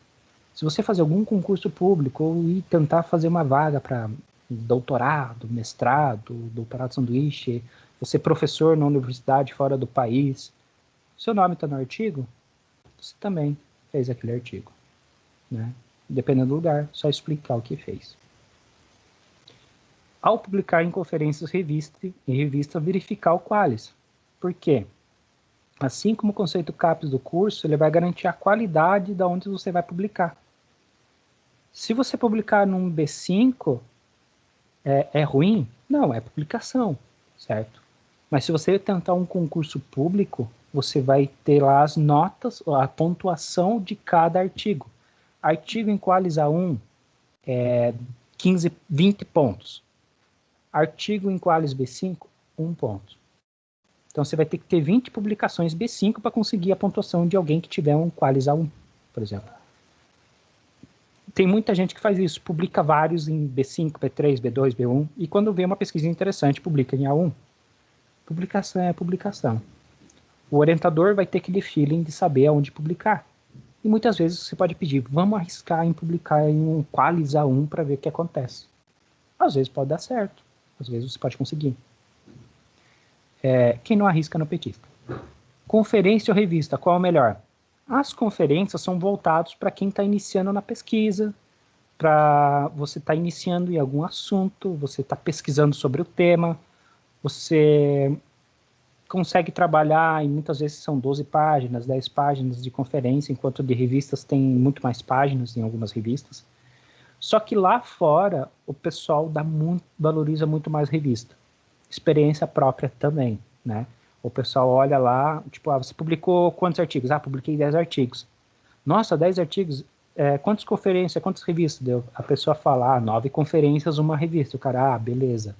Se você fazer algum concurso público ou ir tentar fazer uma vaga para doutorado, mestrado, doutorado sanduíche, você é professor na universidade fora do país, seu nome está no artigo, você também fez aquele artigo, né? Dependendo do lugar, só explicar o que fez. Ao publicar em conferências e revista, verificar o qualis. Por quê? Assim como o conceito CAPES do curso, ele vai garantir a qualidade de onde você vai publicar. Se você publicar num B5, é ruim? Não, é publicação, certo? Mas se você tentar um concurso público, você vai ter lá as notas, a pontuação de cada artigo. Artigo em Qualis A1 é 15, 20 pontos. Artigo em Qualis B5, 1 ponto. Então você vai ter que ter 20 publicações B5 para conseguir a pontuação de alguém que tiver um Qualis A1, por exemplo. Tem muita gente que faz isso, publica vários em B5, B3, B2, B1, e quando vê uma pesquisa interessante, publica em A1. Publicação é publicação. O orientador vai ter aquele feeling de saber aonde publicar. E muitas vezes você pode pedir, vamos arriscar em publicar em um Qualis A1 para ver o que acontece. Às vezes pode dar certo, às vezes você pode conseguir. Quem não arrisca não petisca. Conferência ou revista, qual é o melhor? As conferências são voltadas para quem está iniciando na pesquisa, para você estar iniciando em algum assunto, você está pesquisando sobre o tema, você consegue trabalhar, e muitas vezes são 12 páginas, 10 páginas de conferência, enquanto de revistas tem muito mais páginas em algumas revistas. Só que lá fora, o pessoal valoriza muito mais revista. Experiência própria também, né? O pessoal olha lá, tipo, você publicou quantos artigos? Publiquei 10 artigos. Nossa, 10 artigos, quantas conferências, quantas revistas deu? A pessoa fala, 9 conferências, uma revista. O cara, beleza.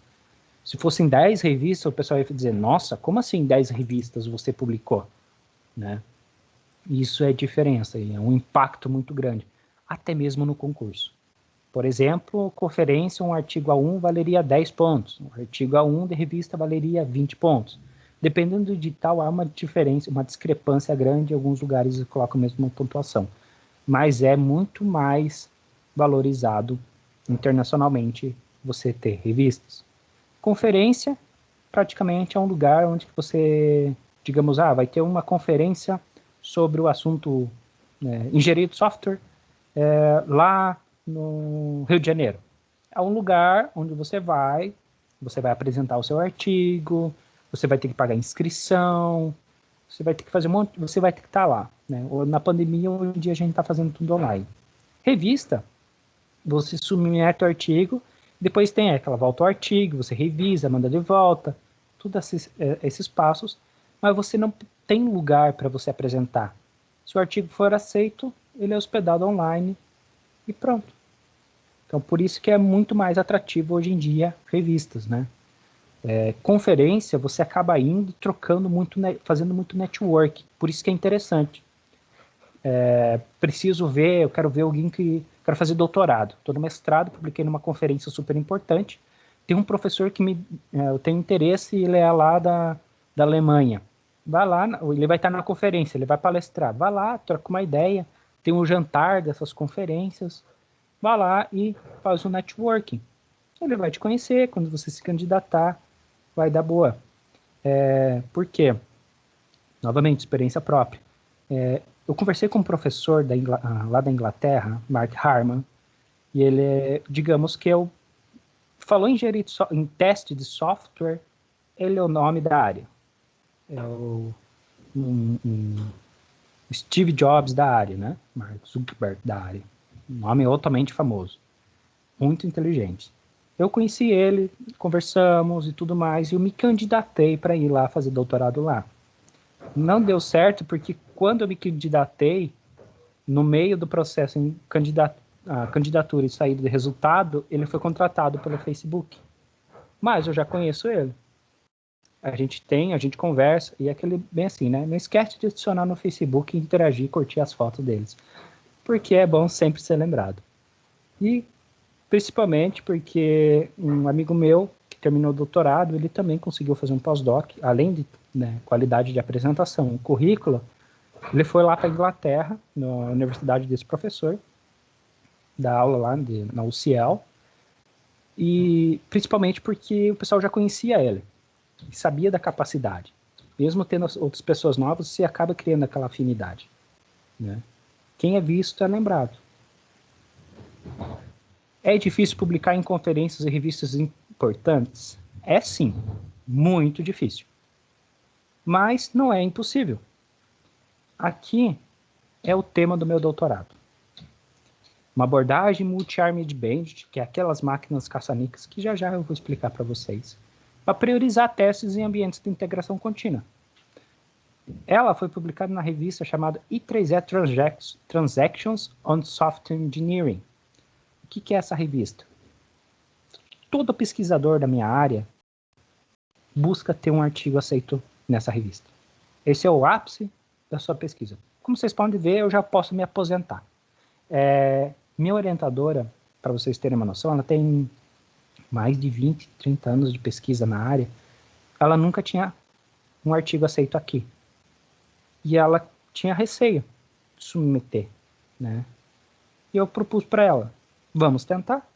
Se fossem 10 revistas, o pessoal ia dizer, nossa, como assim 10 revistas você publicou? Né? Isso é diferença, é um impacto muito grande, até mesmo no concurso. Por exemplo, conferência, um artigo A1 valeria 10 pontos, um artigo A1 de revista valeria 20 pontos. Dependendo do edital, há uma diferença, uma discrepância grande, em alguns lugares colocam a mesma pontuação. Mas é muito mais valorizado internacionalmente você ter revistas. Conferência, praticamente, é um lugar onde você, digamos, vai ter uma conferência sobre o assunto engenharia de software, lá no Rio de Janeiro. É um lugar onde você vai apresentar o seu artigo, você vai ter que pagar inscrição, você vai ter que fazer você vai ter que estar lá, né? Na pandemia, hoje em dia, a gente está fazendo tudo online. Revista, você submete o artigo, depois tem aquela volta ao artigo, você revisa, manda de volta, todos esses passos, mas você não tem lugar para você apresentar. Se o artigo for aceito, ele é hospedado online e pronto. Então, por isso que é muito mais atrativo hoje em dia revistas, né? Conferência, você acaba indo, trocando muito, fazendo muito network. Por isso que é interessante. Eu quero ver alguém quero fazer doutorado. Estou no mestrado, publiquei numa conferência super importante. Tem um professor que eu tenho interesse, ele é lá da Alemanha. Vai lá, ele vai estar na conferência, ele vai palestrar. Vai lá, troca uma ideia, tem um jantar dessas conferências. Vai lá e faz um networking. Ele vai te conhecer, quando você se candidatar, vai dar boa. Por quê? Novamente, experiência própria. Eu conversei com um professor lá da Inglaterra, Mark Harman, e ele, digamos que falou em em teste de software, ele é o nome da área. É o Steve Jobs da área, né? Mark Zuckerberg da área. Um nome altamente famoso. Muito inteligente. Eu conheci ele, conversamos e tudo mais, e eu me candidatei para ir lá fazer doutorado lá. Não deu certo porque quando eu me candidatei, no meio do processo em candidatura e saída de resultado, ele foi contratado pelo Facebook. Mas eu já conheço ele. A gente conversa, e é aquele bem assim, né? Não esquece de adicionar no Facebook, interagir, curtir as fotos deles. Porque é bom sempre ser lembrado. E principalmente porque um amigo meu, que terminou o doutorado, ele também conseguiu fazer um pós-doc, além de qualidade de apresentação, currículo, ele foi lá para a Inglaterra, na universidade desse professor, da aula lá na UCL, e principalmente porque o pessoal já conhecia ele, e sabia da capacidade. Mesmo tendo outras pessoas novas, você acaba criando aquela afinidade, né? Quem é visto é lembrado. É difícil publicar em conferências e revistas importantes? É sim, muito difícil. Mas não é impossível. Aqui é o tema do meu doutorado. Uma abordagem multi-armed bandit, que é aquelas máquinas caça-níqueis que já eu vou explicar para vocês, para priorizar testes em ambientes de integração contínua. Ela foi publicada na revista chamada I3E Transactions on Software Engineering. O que é essa revista? Todo pesquisador da minha área busca ter um artigo aceito nessa revista. Esse é o ápice da sua pesquisa. Como vocês podem ver, eu já posso me aposentar. Minha orientadora, para vocês terem uma noção, ela tem mais de 20, 30 anos de pesquisa na área. Ela nunca tinha um artigo aceito aqui. E ela tinha receio de submeter, né? E eu propus para ela, vamos tentar?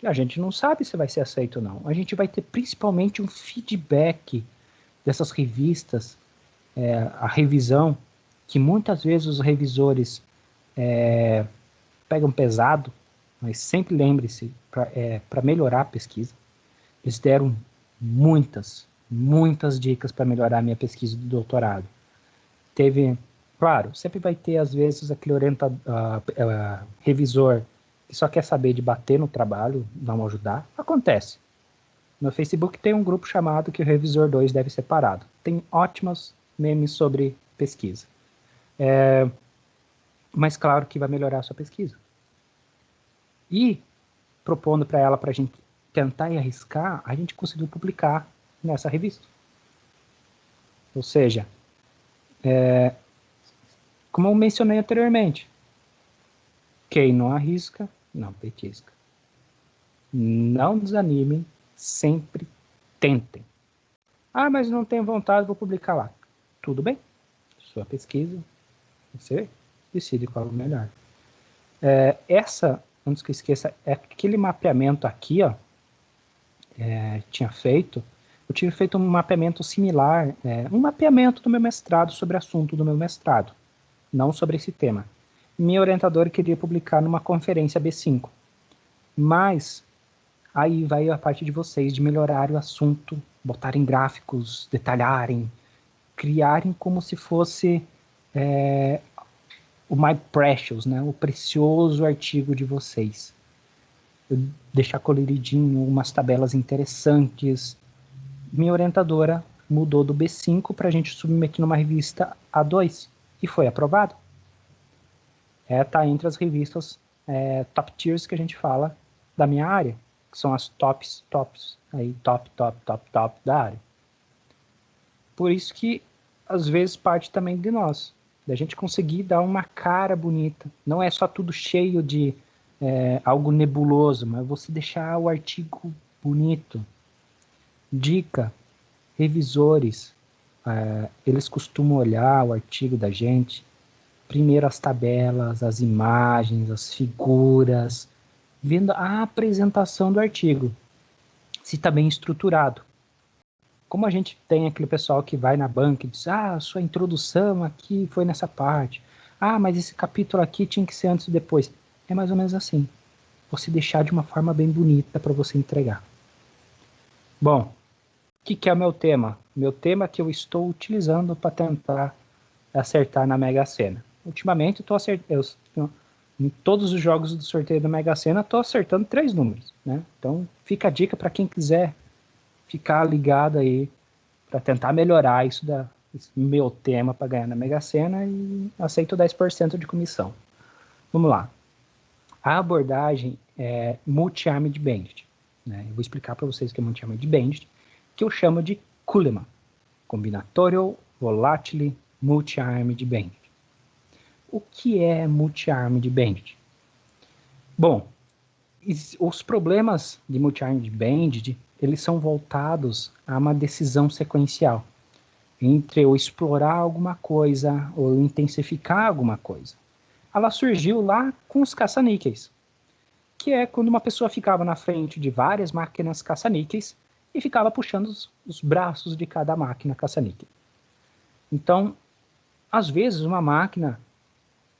A gente não sabe se vai ser aceito ou não. A gente vai ter principalmente um feedback dessas revistas, a revisão, que muitas vezes os revisores pegam pesado, mas sempre lembre-se, para melhorar a pesquisa, eles deram muitas dicas para melhorar a minha pesquisa do doutorado. Claro, sempre vai ter às vezes aquele revisor que só quer saber de bater no trabalho, não ajudar. Acontece. No Facebook tem um grupo chamado que o revisor 2 deve ser parado. Tem ótimos memes sobre pesquisa. Mas claro que vai melhorar a sua pesquisa. E propondo para ela, para a gente tentar e arriscar, a gente conseguiu publicar nessa revista. Ou seja, como eu mencionei anteriormente, quem não arrisca, não petisca. Não desanimem, sempre tentem. Ah, mas não tenho vontade, vou publicar lá. Tudo bem, sua pesquisa, você decide qual é o melhor. Antes que eu esqueça, aquele mapeamento aqui, ó, eu tive feito um mapeamento similar, um mapeamento do meu mestrado sobre assunto do meu mestrado, não sobre esse tema. Minha orientadora queria publicar numa conferência B5, mas aí vai a parte de vocês de melhorar o assunto, botarem gráficos, detalharem, criarem como se fosse o My Precious, né? O precioso artigo de vocês. Eu deixar coloridinho, umas tabelas interessantes. Minha orientadora mudou do B5 para a gente submeter numa revista A2 e foi aprovado. Tá entre as revistas top tiers que a gente fala da minha área, que são as tops, aí top da área. Por isso que às vezes parte também de nós, da gente conseguir dar uma cara bonita. Não é só tudo cheio de algo nebuloso, mas você deixar o artigo bonito. Dica, revisores, eles costumam olhar o artigo da gente, primeiro as tabelas, as imagens, as figuras, vendo a apresentação do artigo, se está bem estruturado. Como a gente tem aquele pessoal que vai na banca e diz, sua introdução aqui foi nessa parte, mas esse capítulo aqui tinha que ser antes e depois. É mais ou menos assim. Você deixar de uma forma bem bonita para você entregar. Bom, o que é o meu tema? Meu tema que eu estou utilizando para tentar acertar na Mega Sena. Ultimamente, em todos os jogos do sorteio da Mega Sena, estou acertando 3 números, né? Então, fica a dica para quem quiser ficar ligado aí para tentar melhorar esse meu tema para ganhar na Mega Sena e aceito 10% de comissão. Vamos lá. A abordagem é Multi-Armed Bandit, né? Eu vou explicar para vocês o que é Multi-Armed Bandit, que eu chamo de Coleman, Combinatorial Volatile Multi-Armed Bandit. O que é Multi-Armed Bandit? Bom, os problemas de Multi-Armed Bandit, eles são voltados a uma decisão sequencial entre eu explorar alguma coisa ou eu intensificar alguma coisa. Ela surgiu lá com os caça-níqueis, que é quando uma pessoa ficava na frente de várias máquinas caça-níqueis e ficava puxando os braços de cada máquina caça-níquel. Então, às vezes, uma máquina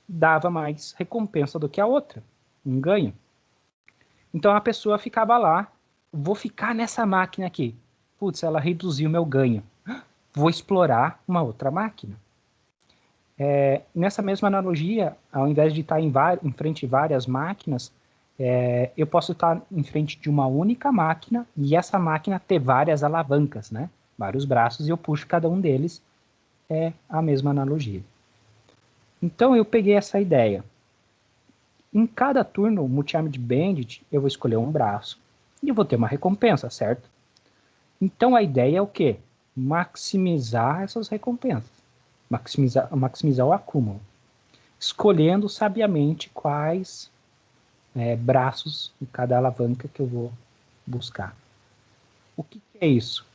dava mais recompensa do que a outra, um ganho. Então, a pessoa ficava lá, vou ficar nessa máquina aqui. Putz, ela reduziu meu ganho. Vou explorar uma outra máquina. Nessa mesma analogia, ao invés de estar em frente de várias máquinas, eu posso estar em frente de uma única máquina e essa máquina ter várias alavancas, né? Vários braços, e eu puxo cada um deles. É a mesma analogia. Então eu peguei essa ideia. Em cada turno, Multi-Armed Bandit, eu vou escolher um braço e eu vou ter uma recompensa, certo? Então a ideia é o quê? Maximizar essas recompensas. Maximizar o acúmulo. Escolhendo sabiamente quais braços em cada alavanca que eu vou buscar. O que é isso?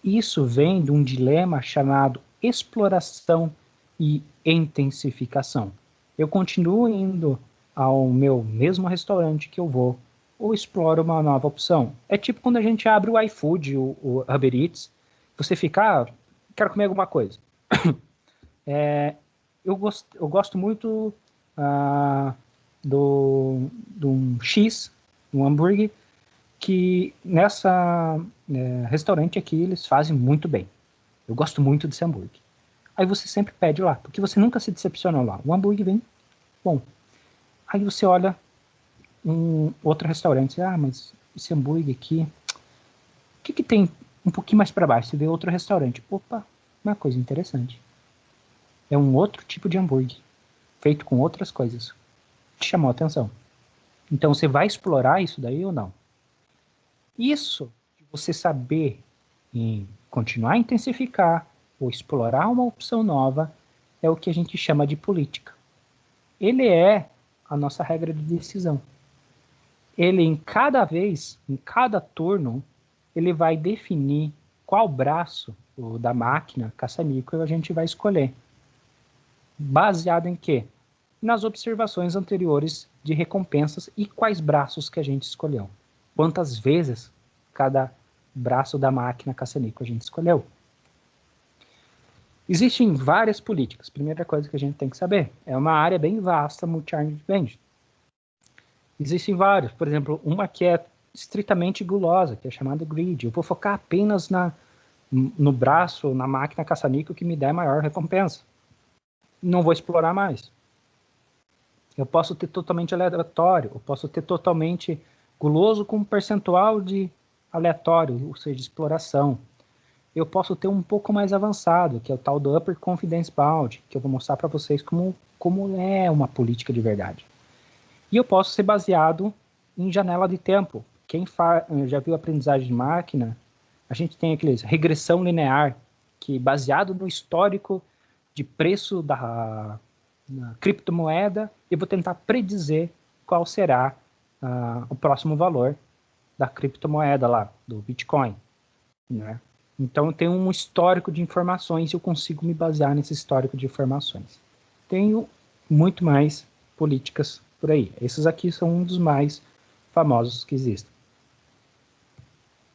Isso vem de um dilema chamado exploração e intensificação. Eu continuo indo ao meu mesmo restaurante que eu vou, ou exploro uma nova opção. É tipo quando a gente abre o iFood, o Uber Eats, você fica, quero comer alguma coisa. Eu gosto muito de um X, um hambúrguer, que nessa restaurante aqui eles fazem muito bem. Eu gosto muito desse hambúrguer. Aí você sempre pede lá, porque você nunca se decepcionou lá. O hambúrguer vem bom. Aí você olha outro restaurante, mas esse hambúrguer aqui, o que tem um pouquinho mais para baixo? Você vê outro restaurante. Opa, uma coisa interessante. É um outro tipo de hambúrguer, feito com outras coisas. Te chamou a atenção. Então você vai explorar isso daí ou não? Isso, de você saber em continuar a intensificar ou explorar uma opção nova, é o que a gente chama de política. Ele é a nossa regra de decisão. Ele, em cada turno, ele vai definir qual braço da máquina caça-níquel a gente vai escolher. Baseado em quê? Nas observações anteriores de recompensas e quais braços que a gente escolheu. Quantas vezes cada braço da máquina caça-níquel a gente escolheu. Existem várias políticas. Primeira coisa que a gente tem que saber. É uma área bem vasta, multi-armed band. Existem vários. Por exemplo, uma que é estritamente gulosa, que é chamada grid. Eu vou focar apenas no braço, na máquina caça-níquel que me der maior recompensa. Não vou explorar mais. Eu posso ter totalmente aleatório. Eu posso ter totalmente guloso com um percentual de aleatório, ou seja, de exploração. Eu posso ter um pouco mais avançado, que é o tal do Upper Confidence Bound, que eu vou mostrar para vocês como é uma política de verdade. E eu posso ser baseado em janela de tempo. Quem já viu aprendizagem de máquina, a gente tem aqueles regressão linear, que baseado no histórico de preço da criptomoeda, eu vou tentar predizer qual será o próximo valor da criptomoeda lá, do Bitcoin, né? Então, eu tenho um histórico de informações e eu consigo me basear nesse histórico de informações. Tenho muito mais políticas por aí. Esses aqui são um dos mais famosos que existem.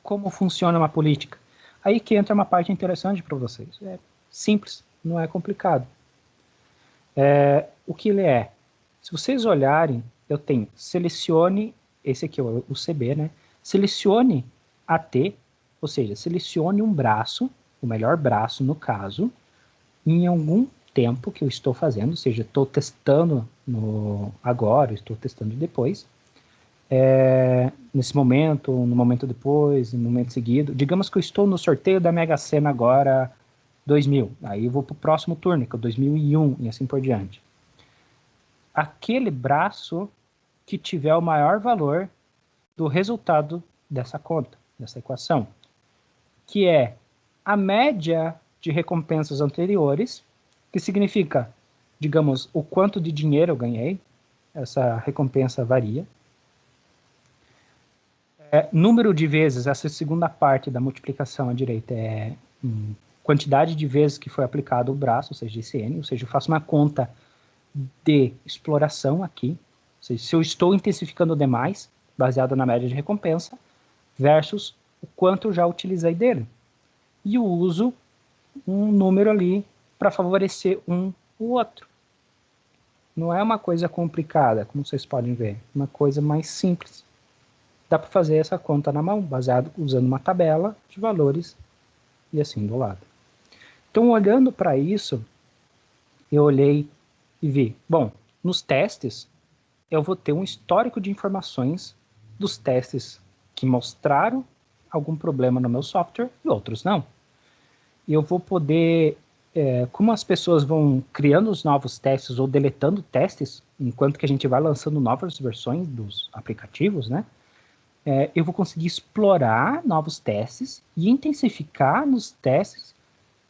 Como funciona uma política? Aí que entra uma parte interessante para vocês. É simples, não é complicado. O que ele é? Se vocês olharem, eu tenho selecione, esse aqui é o CB, né? Selecione AT, ou seja, selecione um braço, o melhor braço no caso, em algum tempo que eu estou fazendo, ou seja, estou testando agora, estou testando depois, nesse momento, no momento depois, no momento seguido. Digamos que eu estou no sorteio da Mega Sena agora 2000, aí eu vou para o próximo turno, que é o 2001 e assim por diante. Aquele braço que tiver o maior valor do resultado dessa conta, dessa equação, que é a média de recompensas anteriores, que significa, digamos, o quanto de dinheiro eu ganhei, essa recompensa varia. Número de vezes, essa segunda parte da multiplicação à direita é quantidade de vezes que foi aplicado o braço, ou seja, ICN, ou seja, eu faço uma conta de exploração aqui, ou seja, se eu estou intensificando demais, baseado na média de recompensa, versus o quanto eu já utilizei dele. E eu uso um número ali para favorecer o outro. Não é uma coisa complicada, como vocês podem ver, uma coisa mais simples. Dá para fazer essa conta na mão, baseado usando uma tabela de valores e assim do lado. Então, olhando para isso, eu olhei e vi, bom, nos testes, eu vou ter um histórico de informações dos testes que mostraram algum problema no meu software e outros não. E eu vou poder, como as pessoas vão criando os novos testes ou deletando testes, enquanto que a gente vai lançando novas versões dos aplicativos, né? Eu vou conseguir explorar novos testes e intensificar nos testes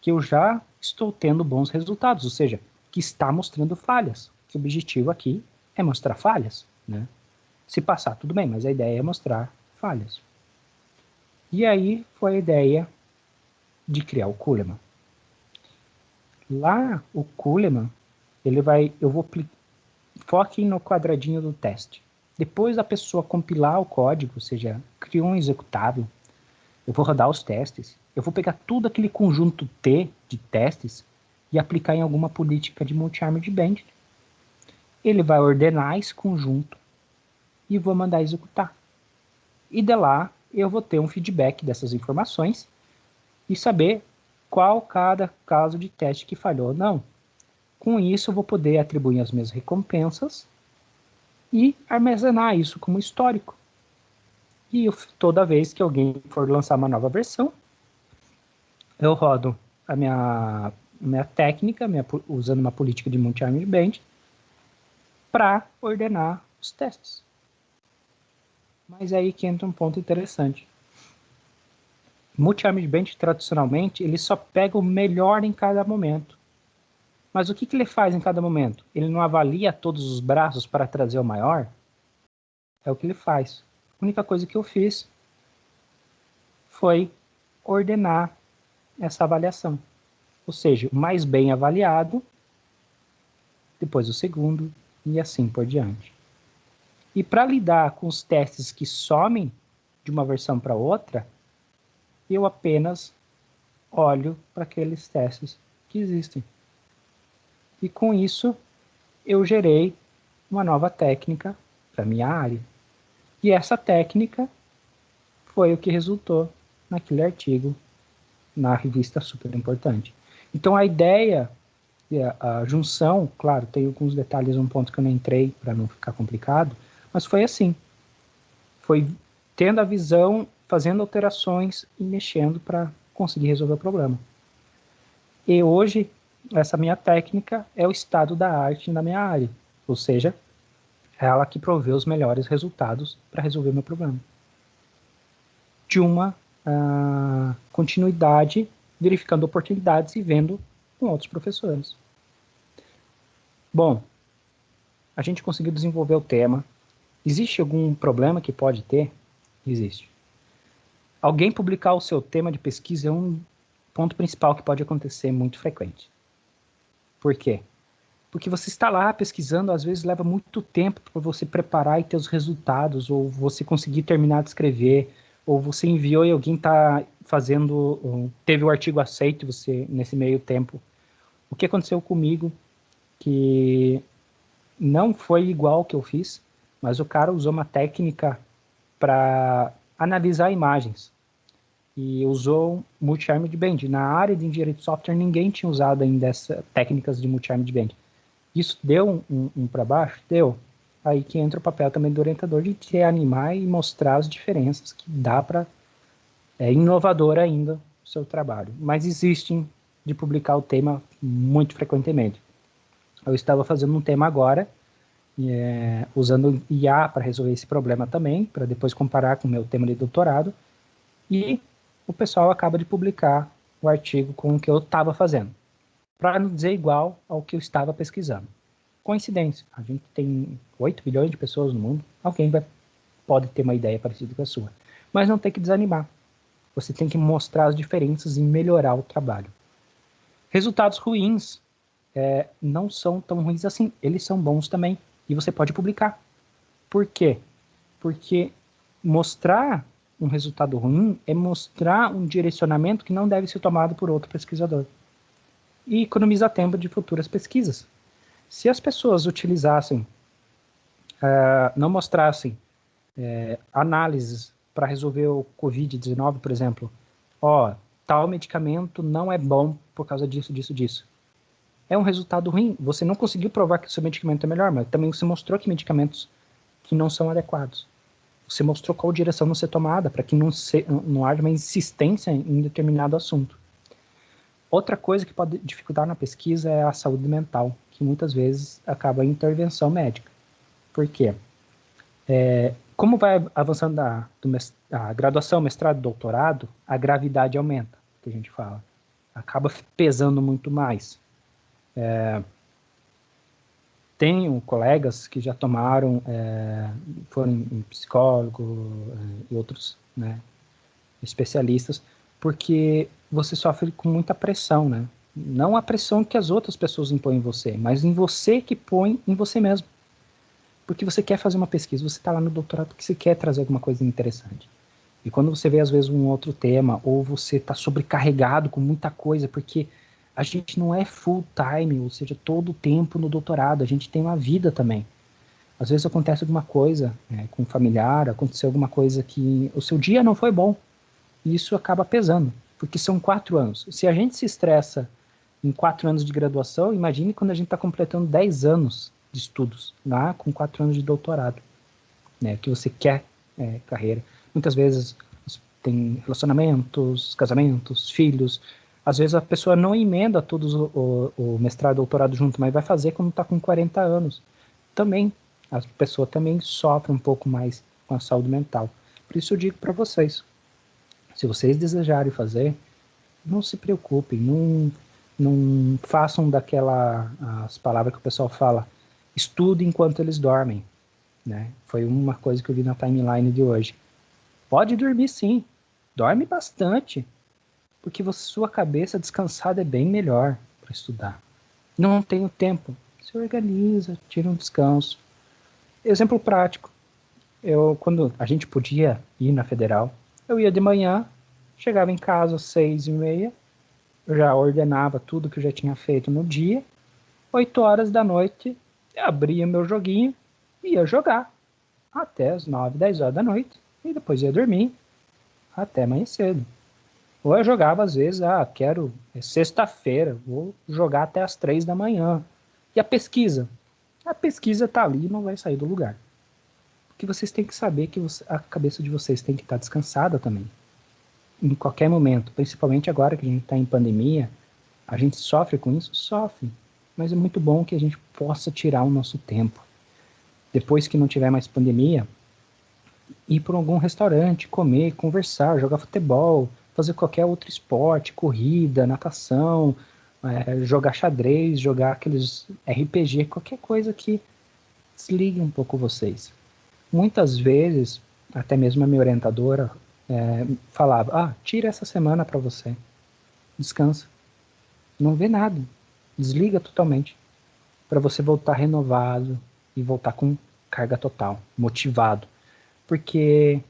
que eu já estou tendo bons resultados, ou seja, que está mostrando falhas. O objetivo aqui é mostrar falhas, né? Se passar, tudo bem, mas a ideia é mostrar falhas. E aí foi a ideia de criar o Kuleman. Lá, o Kuleman, foquem no quadradinho do teste. Depois da pessoa compilar o código, ou seja, criou um executável, eu vou rodar os testes, eu vou pegar tudo aquele conjunto T de testes e aplicar em alguma política de multi-armed band. Ele vai ordenar esse conjunto e vou mandar executar. E de lá eu vou ter um feedback dessas informações e saber qual cada caso de teste que falhou ou não. Com isso eu vou poder atribuir as minhas recompensas e armazenar isso como histórico. E toda vez que alguém for lançar uma nova versão, eu rodo a minha técnica, usando uma política de multi-armed band, para ordenar os testes. Mas é aí que entra um ponto interessante. Multi-armed band, tradicionalmente, ele só pega o melhor em cada momento. Mas o que ele faz em cada momento? Ele não avalia todos os braços para trazer o maior? É o que ele faz. A única coisa que eu fiz foi ordenar essa avaliação. Ou seja, o mais bem avaliado, depois o segundo, e assim por diante. E para lidar com os testes que somem de uma versão para outra, eu apenas olho para aqueles testes que existem. E com isso, eu gerei uma nova técnica para minha área. E essa técnica foi o que resultou naquele artigo na revista super importante. Então a ideia, a junção, claro, tem alguns detalhes, um ponto que eu não entrei para não ficar complicado, mas foi assim. Foi tendo a visão, fazendo alterações e mexendo para conseguir resolver o problema. E hoje, essa minha técnica é o estado da arte na minha área, ou seja, é ela que provê os melhores resultados para resolver o meu problema. De uma continuidade, verificando oportunidades e vendo com outros professores. Bom, a gente conseguiu desenvolver o tema. Existe algum problema que pode ter? Existe. Alguém publicar o seu tema de pesquisa é um ponto principal que pode acontecer muito frequente. Por quê? Porque você está lá pesquisando, às vezes leva muito tempo para você preparar e ter os resultados, ou você conseguir terminar de escrever, ou você enviou e alguém está fazendo, teve o artigo aceito você nesse meio tempo. O que aconteceu comigo, que não foi igual ao que eu fiz, mas o cara usou uma técnica para analisar imagens e usou multi-armed band. Na área de engenharia de software, ninguém tinha usado ainda essas técnicas de multi-armed band. Isso deu um para baixo? Deu. Aí que entra o papel também do orientador de reanimar e mostrar as diferenças que dá para... É inovador ainda o seu trabalho. Mas existem de publicar o tema muito frequentemente. Eu estava fazendo um tema agora, usando IA para resolver esse problema também, para depois comparar com o meu tema de doutorado, e o pessoal acaba de publicar o artigo com o que eu estava fazendo, para não dizer igual ao que eu estava pesquisando. Coincidência, a gente tem 8 bilhões de pessoas no mundo, alguém pode ter uma ideia parecida com a sua, mas não tem que desanimar. Você tem que mostrar as diferenças e melhorar o trabalho. Resultados ruins não são tão ruins assim, eles são bons também, e você pode publicar. Por quê? Porque mostrar um resultado ruim é mostrar um direcionamento que não deve ser tomado por outro pesquisador. E economiza tempo de futuras pesquisas. Se as pessoas utilizassem, não mostrassem análises para resolver o Covid-19, por exemplo, tal medicamento não é bom por causa disso, disso, disso. É um resultado ruim. Você não conseguiu provar que o seu medicamento é melhor, mas também você mostrou que medicamentos que não são adequados. Você mostrou qual direção não ser tomada para que não haja uma insistência em determinado assunto. Outra coisa que pode dificultar na pesquisa é a saúde mental, que muitas vezes acaba em intervenção médica. Por quê? Como vai avançando a graduação, mestrado, doutorado, a gravidade aumenta, que a gente fala. Acaba pesando muito mais. Tenho colegas que já tomaram, foram em psicólogo e outros, né, especialistas, porque você sofre com muita pressão, né? Não a pressão que as outras pessoas impõem em você, mas em você que põe em você mesmo. Porque você quer fazer uma pesquisa, você está lá no doutorado porque você quer trazer alguma coisa interessante. E quando você vê, às vezes, um outro tema, ou você está sobrecarregado com muita coisa, porque a gente não é full time, ou seja, todo o tempo no doutorado, a gente tem uma vida também. Às vezes acontece alguma coisa com um familiar, aconteceu alguma coisa que o seu dia não foi bom, e isso acaba pesando, porque são 4 anos. Se a gente se estressa em 4 anos de graduação, imagine quando a gente está completando 10 anos de estudos, lá com 4 anos de doutorado, né, que você quer carreira. Muitas vezes tem relacionamentos, casamentos, filhos. Às vezes a pessoa não emenda todos o mestrado e doutorado junto, mas vai fazer quando está com 40 anos. Também, a pessoa também sofre um pouco mais com a saúde mental. Por isso eu digo para vocês, se vocês desejarem fazer, não se preocupem, não façam as palavras que o pessoal fala, estude enquanto eles dormem. Né? Foi uma coisa que eu vi na timeline de hoje. Pode dormir sim, dorme bastante, porque sua cabeça descansada é bem melhor para estudar. Não tenho tempo, se organiza, tira um descanso. Exemplo prático, quando a gente podia ir na Federal, eu ia de manhã, chegava em casa às 6h30, eu já ordenava tudo que eu já tinha feito no dia. 8 horas da noite, eu abria meu joguinho e ia jogar até as 9, 10 horas da noite. E depois ia dormir até amanhã cedo. Ou eu jogava às vezes, é sexta-feira, vou jogar até as 3 da manhã. E a pesquisa? A pesquisa tá ali e não vai sair do lugar. Porque vocês têm que saber que a cabeça de vocês tem que estar descansada também. Em qualquer momento, principalmente agora que a gente está em pandemia, a gente sofre com isso? Sofre. Mas é muito bom que a gente possa tirar o nosso tempo. Depois que não tiver mais pandemia, ir para algum restaurante, comer, conversar, jogar futebol, fazer qualquer outro esporte, corrida, natação, jogar xadrez, jogar aqueles RPG, qualquer coisa que desligue um pouco vocês. Muitas vezes, até mesmo a minha orientadora falava, tira essa semana para você, descansa, não vê nada, desliga totalmente, para você voltar renovado e voltar com carga total, motivado, porque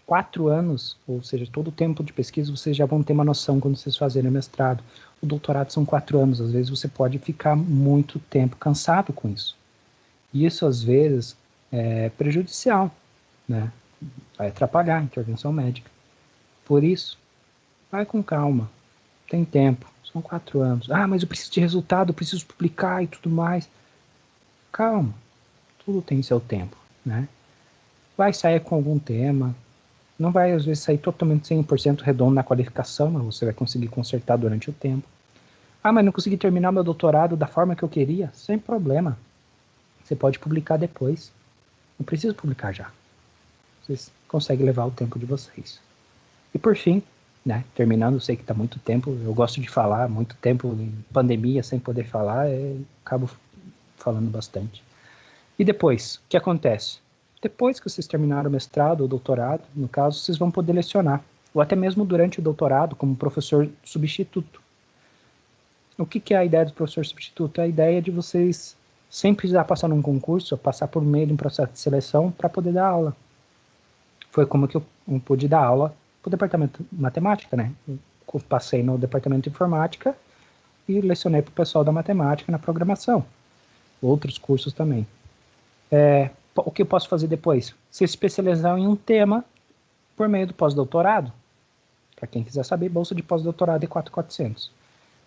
4 anos, ou seja, todo o tempo de pesquisa, vocês já vão ter uma noção quando vocês fazerem o mestrado. O doutorado são 4 anos, às vezes você pode ficar muito tempo cansado com isso. E isso, às vezes, é prejudicial, né? Vai atrapalhar a intervenção médica. Por isso, vai com calma, tem tempo, são 4 anos. Mas eu preciso de resultado, eu preciso publicar e tudo mais. Calma, tudo tem seu tempo, né? Vai sair com algum tema, não vai às vezes sair totalmente 100% redondo na qualificação, mas você vai conseguir consertar durante o tempo. Mas não consegui terminar meu doutorado da forma que eu queria? Sem problema. Você pode publicar depois. Não precisa publicar já. Vocês conseguem levar o tempo de vocês. E por fim, né, terminando, eu sei que está muito tempo, eu gosto de falar, muito tempo em pandemia sem poder falar, acabo falando bastante. E depois, o que acontece? Depois que vocês terminaram o mestrado ou doutorado, no caso, vocês vão poder lecionar, ou até mesmo durante o doutorado, como professor substituto. O que é a ideia do professor substituto? É a ideia de vocês, sem precisar passar num concurso, ou passar por meio de um processo de seleção para poder dar aula. Foi como que eu pude dar aula para o departamento de matemática, né? Eu passei no departamento de informática e lecionei para o pessoal da matemática na programação. Outros cursos também. O que eu posso fazer depois? Se especializar em um tema por meio do pós-doutorado. Para quem quiser saber, bolsa de pós-doutorado é 4.400.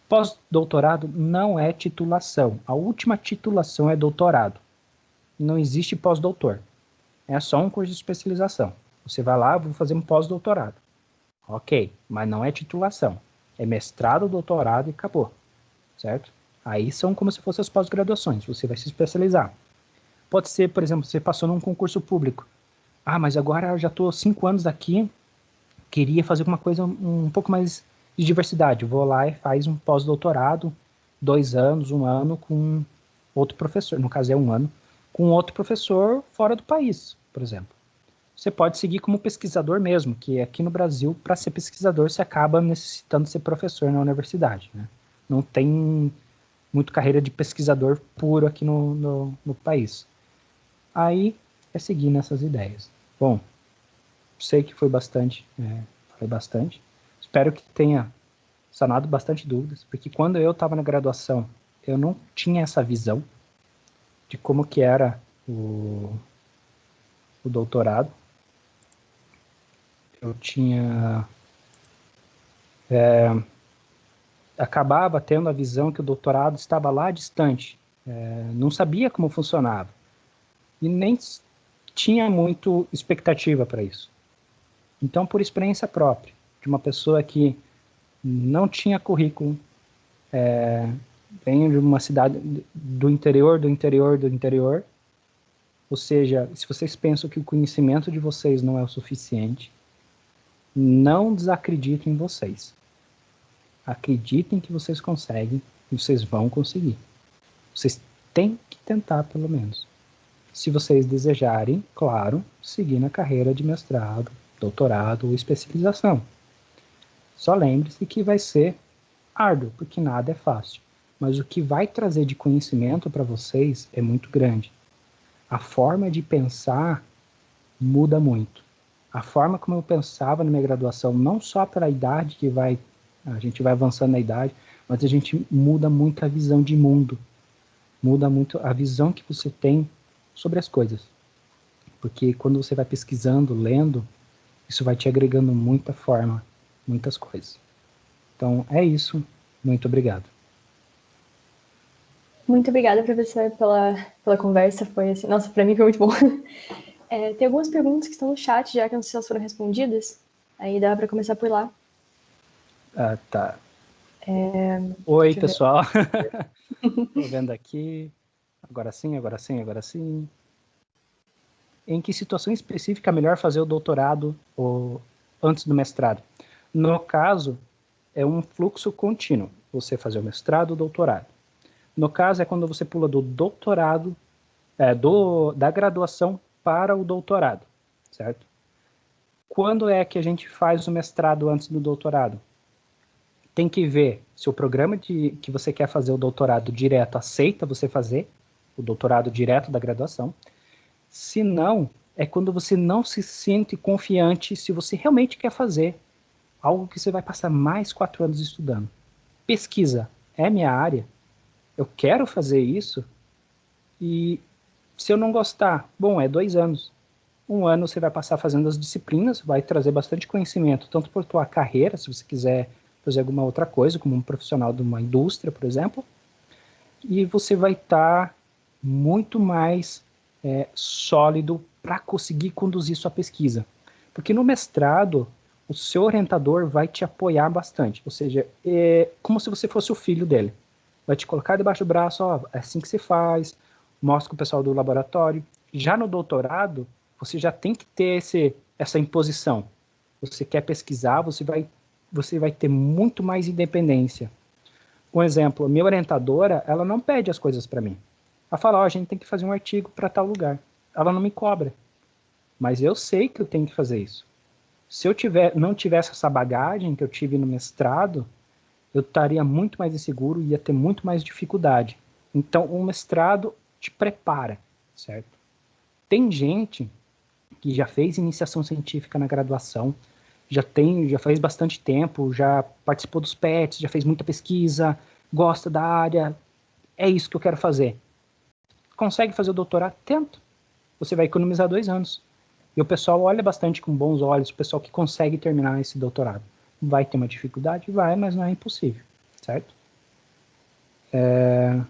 Pós-doutorado não é titulação. A última titulação é doutorado. Não existe pós-doutor. É só um curso de especialização. Você vai lá, vou fazer um pós-doutorado. Ok, mas não é titulação. É mestrado, doutorado e acabou. Certo? Aí são como se fossem as pós-graduações. Você vai se especializar. Pode ser, por exemplo, você passou num concurso público. Mas agora eu já estou 5 anos aqui, queria fazer uma coisa um pouco mais de diversidade. Vou lá e faz um pós-doutorado, 2 anos, 1 ano, com outro professor. No caso é 1 ano, com outro professor fora do país, por exemplo. Você pode seguir como pesquisador mesmo, que aqui no Brasil, para ser pesquisador, você acaba necessitando ser professor na universidade, né? Não tem muito carreira de pesquisador puro aqui no país. Aí é seguir nessas ideias. Bom, sei que foi bastante, falei bastante. Espero que tenha sanado bastante dúvidas, porque quando eu estava na graduação, eu não tinha essa visão de como que era o doutorado. Eu tinha... acabava tendo a visão que o doutorado estava lá distante. Não sabia como funcionava. E nem tinha muito expectativa para isso. Então, por experiência própria, de uma pessoa que não tinha currículo, venho de uma cidade do interior, ou seja, se vocês pensam que o conhecimento de vocês não é o suficiente, não desacreditem em vocês. Acreditem que vocês conseguem e vocês vão conseguir. Vocês têm que tentar, pelo menos. Se vocês desejarem, claro, seguir na carreira de mestrado, doutorado ou especialização. Só lembre-se que vai ser árduo, porque nada é fácil. Mas o que vai trazer de conhecimento para vocês é muito grande. A forma de pensar muda muito. A forma como eu pensava na minha graduação, não só pela idade que vai A gente vai avançando na idade, mas a gente muda muito a visão de mundo, muda muito a visão que você tem sobre as coisas. Porque quando você vai pesquisando, lendo, isso vai te agregando muita forma, muitas coisas. Então, é isso. Muito obrigado. Muito obrigada, professor, pela conversa. Foi assim, nossa, para mim foi muito bom. Tem algumas perguntas que estão no chat, já que não sei se elas foram respondidas. Aí dá para começar por lá. Ah, tá. Oi, pessoal. Tô vendo aqui. Agora sim, agora sim, agora sim. Em que situação específica é melhor fazer o doutorado ou antes do mestrado? No caso, é um fluxo contínuo. Você fazer o mestrado, o doutorado. No caso, é quando você pula do doutorado, da graduação para o doutorado, certo? Quando é que a gente faz o mestrado antes do doutorado? Tem que ver se o programa que você quer fazer o doutorado direto aceita você fazer o doutorado direto da graduação. Se não, é quando você não se sente confiante se você realmente quer fazer algo que você vai passar mais 4 anos estudando. Pesquisa é minha área, eu quero fazer isso, e se eu não gostar, bom, é 2 anos. 1 ano você vai passar fazendo as disciplinas, vai trazer bastante conhecimento, tanto por tua carreira, se você quiser fazer alguma outra coisa, como um profissional de uma indústria, por exemplo, e você vai estar muito mais sólido para conseguir conduzir sua pesquisa. Porque no mestrado, o seu orientador vai te apoiar bastante, ou seja, é como se você fosse o filho dele. Vai te colocar debaixo do braço, ó, é assim que se faz, mostra com o pessoal do laboratório. Já no doutorado, você já tem que ter essa imposição. Você quer pesquisar, você vai ter muito mais independência. Um exemplo, minha orientadora, ela não pede as coisas para mim. Ela fala, ó, a gente tem que fazer um artigo para tal lugar. Ela não me cobra. Mas eu sei que eu tenho que fazer isso. Se eu não tivesse essa bagagem que eu tive no mestrado, eu estaria muito mais inseguro e ia ter muito mais dificuldade. Então, o mestrado te prepara, certo? Tem gente que já fez iniciação científica na graduação, já faz bastante tempo, já participou dos PETs, já fez muita pesquisa, gosta da área, é isso que eu quero fazer. Consegue fazer o doutorado? Tenta. Você vai economizar 2 anos. E o pessoal olha bastante com bons olhos, o pessoal que consegue terminar esse doutorado. Vai ter uma dificuldade? Vai, mas não é impossível, certo? Deixa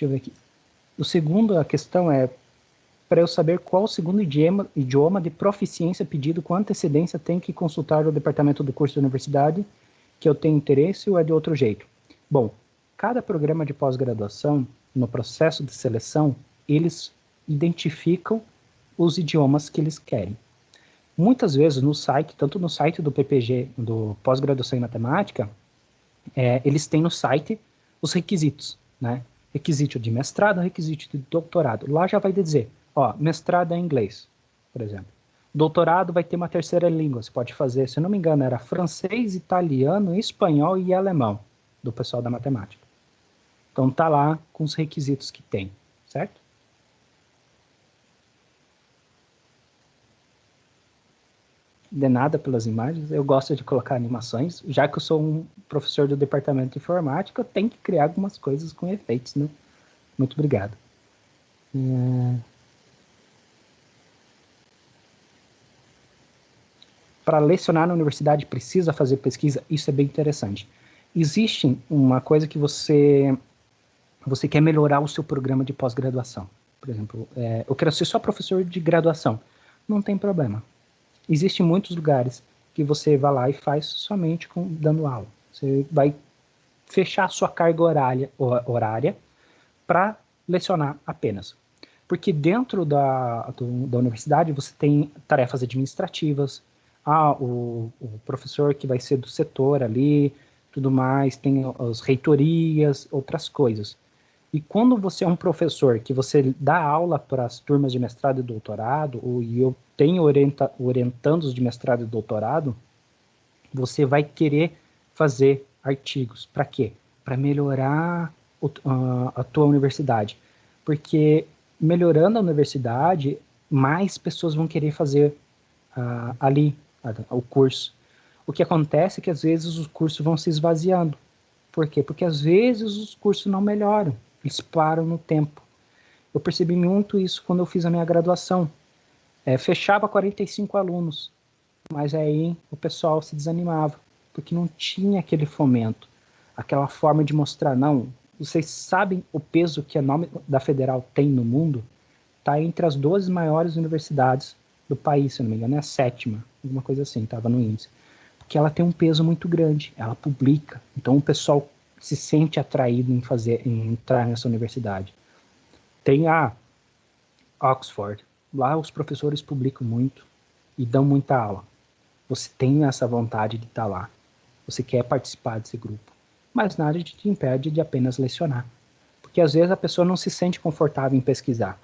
eu ver aqui. A questão é, para eu saber qual o segundo idioma de proficiência pedido com antecedência, tem que consultar o departamento do curso da universidade que eu tenho interesse ou é de outro jeito? Bom, cada programa de pós-graduação, no processo de seleção, eles identificam os idiomas que eles querem. Muitas vezes no site, tanto no site do PPG, do Pós-Graduação em Matemática, eles têm no site os requisitos, né? Requisito de mestrado, requisito de doutorado. Lá já vai dizer, ó, mestrado é inglês, por exemplo. Doutorado vai ter uma terceira língua, você pode fazer, se eu não me engano, era francês, italiano, espanhol e alemão, do pessoal da matemática. Então tá lá com os requisitos que tem, certo? De nada pelas imagens, eu gosto de colocar animações, já que eu sou um professor do departamento de informática, eu tenho que criar algumas coisas com efeitos, né? Muito obrigado. Para lecionar na universidade precisa fazer pesquisa? Isso é bem interessante. Existe uma coisa que você quer melhorar o seu programa de pós-graduação. Por exemplo, eu quero ser só professor de graduação. Não tem problema. Existem muitos lugares que você vai lá e faz somente dando aula. Você vai fechar a sua carga horária para lecionar apenas. Porque dentro da universidade você tem tarefas administrativas, o professor que vai ser do setor ali, tudo mais, tem as reitorias, outras coisas. E quando você é um professor que você dá aula para as turmas de mestrado e doutorado, e eu tenho orientandos de mestrado e doutorado, você vai querer fazer artigos. Para quê? Para melhorar a tua universidade. Porque melhorando a universidade, mais pessoas vão querer fazer ali o curso. O que acontece é que às vezes os cursos vão se esvaziando. Por quê? Porque às vezes os cursos não melhoram, eles param no tempo. Eu percebi muito isso quando eu fiz a minha graduação. Fechava 45 alunos, mas aí o pessoal se desanimava, porque não tinha aquele fomento, aquela forma de mostrar, não, vocês sabem o peso que a nome da Federal tem no mundo? Está entre as 12 maiores universidades do país, se não me engano, é a 7ª, alguma coisa assim, estava no índice. Porque ela tem um peso muito grande, ela publica, então o pessoal se sente atraído em entrar nessa universidade. Tem a Oxford, lá os professores publicam muito e dão muita aula. Você tem essa vontade de estar lá, você quer participar desse grupo, mas nada te impede de apenas lecionar, porque às vezes a pessoa não se sente confortável em pesquisar,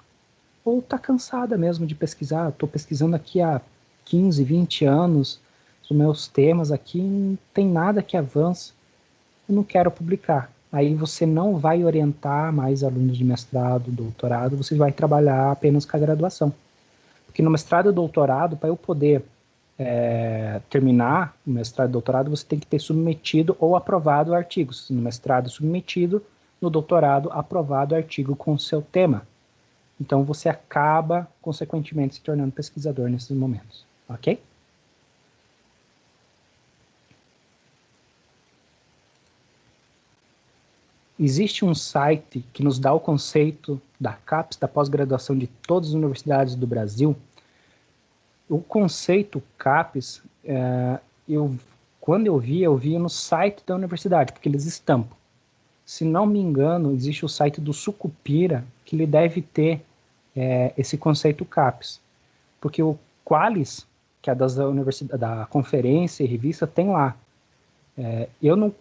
ou está cansada mesmo de pesquisar. Estou pesquisando aqui há 15, 20 anos, os meus temas aqui não tem nada que avance, eu não quero publicar. Aí você não vai orientar mais alunos de mestrado, doutorado, você vai trabalhar apenas com a graduação. Porque no mestrado e doutorado, para eu poder terminar o mestrado e doutorado, você tem que ter submetido ou aprovado artigos. No mestrado, submetido, no doutorado, aprovado artigo com o seu tema. Então, você acaba, consequentemente, se tornando pesquisador nesses momentos. Ok? Existe um site que nos dá o conceito da CAPES, da pós-graduação de todas as universidades do Brasil. O conceito CAPES, quando eu via no site da universidade, porque eles estampam. Se não me engano, existe o site do Sucupira, que ele deve ter esse conceito CAPES. Porque o Qualis, que é da conferência e revista, tem lá. Eu não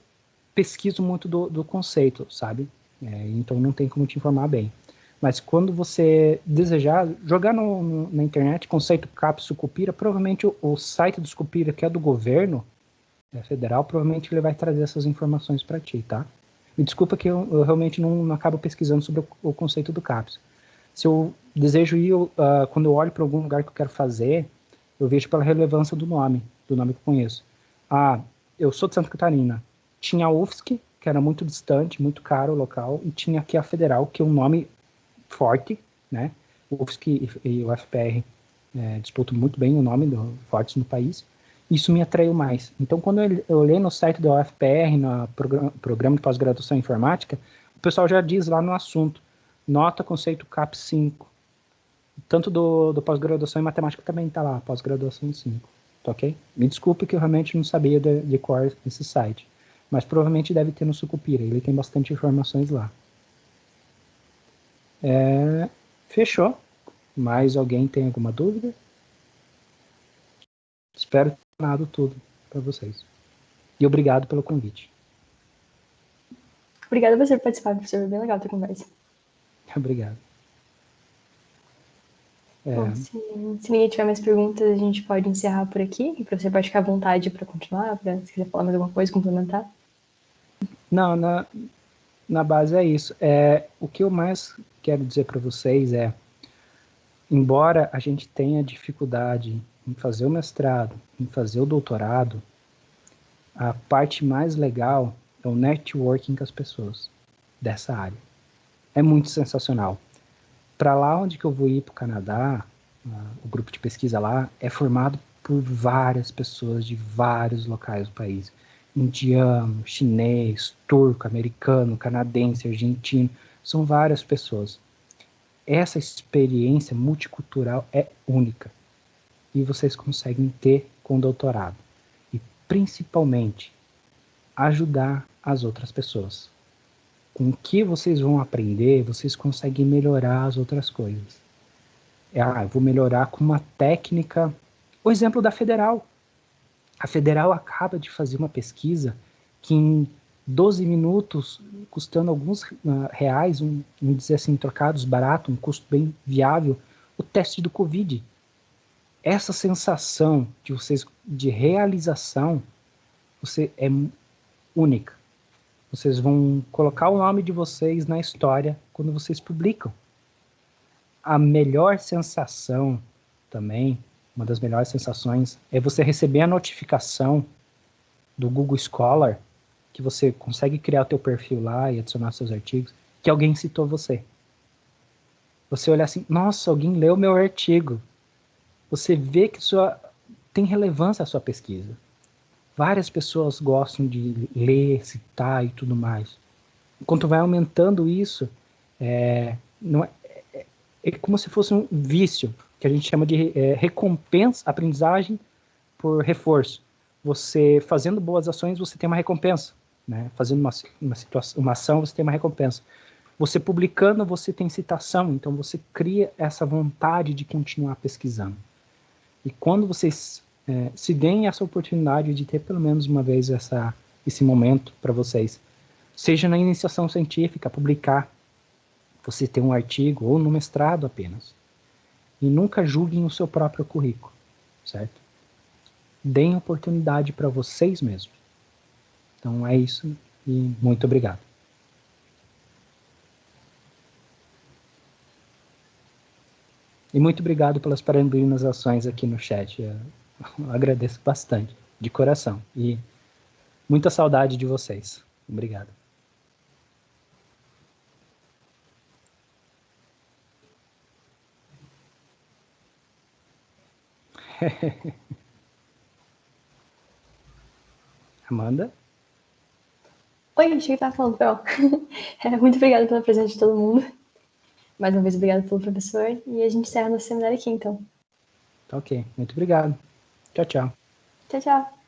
pesquiso muito do conceito, sabe? Então não tem como te informar bem. Mas quando você desejar jogar na internet conceito CAPES Sucupira, provavelmente o site do Sucupira, que é do governo federal, provavelmente ele vai trazer essas informações para ti, tá? Me desculpa que eu realmente não acabo pesquisando sobre o conceito do CAPES. Se eu desejo ir, quando eu olho para algum lugar que eu quero fazer, eu vejo pela relevância do nome que eu conheço. Eu sou de Santa Catarina. Tinha a UFSC, que era muito distante, muito caro o local, e tinha aqui a Federal, que é um nome forte, né? O UFSC e o UFPR disputam muito bem o nome fortes no país. Isso me atraiu mais. Então, quando eu olhei no site do UFPR, no programa de pós-graduação em informática, o pessoal já diz lá no assunto, nota conceito CAP 5. Tanto do pós-graduação em matemática também está lá, pós-graduação 5. Tá ok? Me desculpe que eu realmente não sabia de cor esse site. Mas provavelmente deve ter no Sucupira, ele tem bastante informações lá. Fechou. Mais alguém tem alguma dúvida? Espero ter ensinado tudo para vocês. E obrigado pelo convite. Obrigada por você participar, professor. Bem legal ter conversa. Obrigado. Bom, se ninguém tiver mais perguntas, a gente pode encerrar por aqui. E você pode ficar à vontade para continuar, se quiser falar mais alguma coisa, complementar. Não, na base é isso. O que eu mais quero dizer para vocês embora a gente tenha dificuldade em fazer o mestrado, em fazer o doutorado, a parte mais legal é o networking com as pessoas dessa área. É muito sensacional. Para lá onde que eu vou ir, para o Canadá, o grupo de pesquisa lá é formado por várias pessoas de vários locais do país. Indiano, chinês, turco, americano, canadense, argentino. São várias pessoas. Essa experiência multicultural é única. E vocês conseguem ter com o doutorado. E, principalmente, ajudar as outras pessoas. Com o que vocês vão aprender, vocês conseguem melhorar as outras coisas. Eu vou melhorar com uma técnica. O exemplo da Federal. A Federal acaba de fazer uma pesquisa que em 12 minutos, custando alguns reais, vamos dizer assim, trocados, barato, um custo bem viável, o teste do Covid. Essa sensação de realização é única. Vocês vão colocar o nome de vocês na história quando vocês publicam. A melhor sensação também uma das melhores sensações, é você receber a notificação do Google Scholar, que você consegue criar o teu perfil lá e adicionar seus artigos, que alguém citou você. Você olhar assim, nossa, alguém leu meu artigo. Você vê que tem relevância a sua pesquisa. Várias pessoas gostam de ler, citar e tudo mais. Quanto vai aumentando isso, não é como se fosse um vício, que a gente chama de recompensa, aprendizagem por reforço. Você fazendo boas ações, você tem uma recompensa. Né? Fazendo uma ação, você tem uma recompensa. Você publicando, você tem citação, então você cria essa vontade de continuar pesquisando. E quando vocês se deem essa oportunidade de ter pelo menos uma vez esse momento para vocês, seja na iniciação científica, publicar, você ter um artigo ou no mestrado apenas, e nunca julguem o seu próprio currículo, certo? Deem oportunidade para vocês mesmos. Então é isso e muito obrigado. E muito obrigado pelas parabenizações aqui no chat. Eu agradeço bastante, de coração. E muita saudade de vocês. Obrigado. Amanda? Oi, achei que tava falando, muito obrigada pela presença de todo mundo. Mais uma vez, obrigada pelo professor. E a gente encerra nosso seminário aqui, então. Tá ok. Muito obrigado. Tchau, tchau. Tchau, tchau.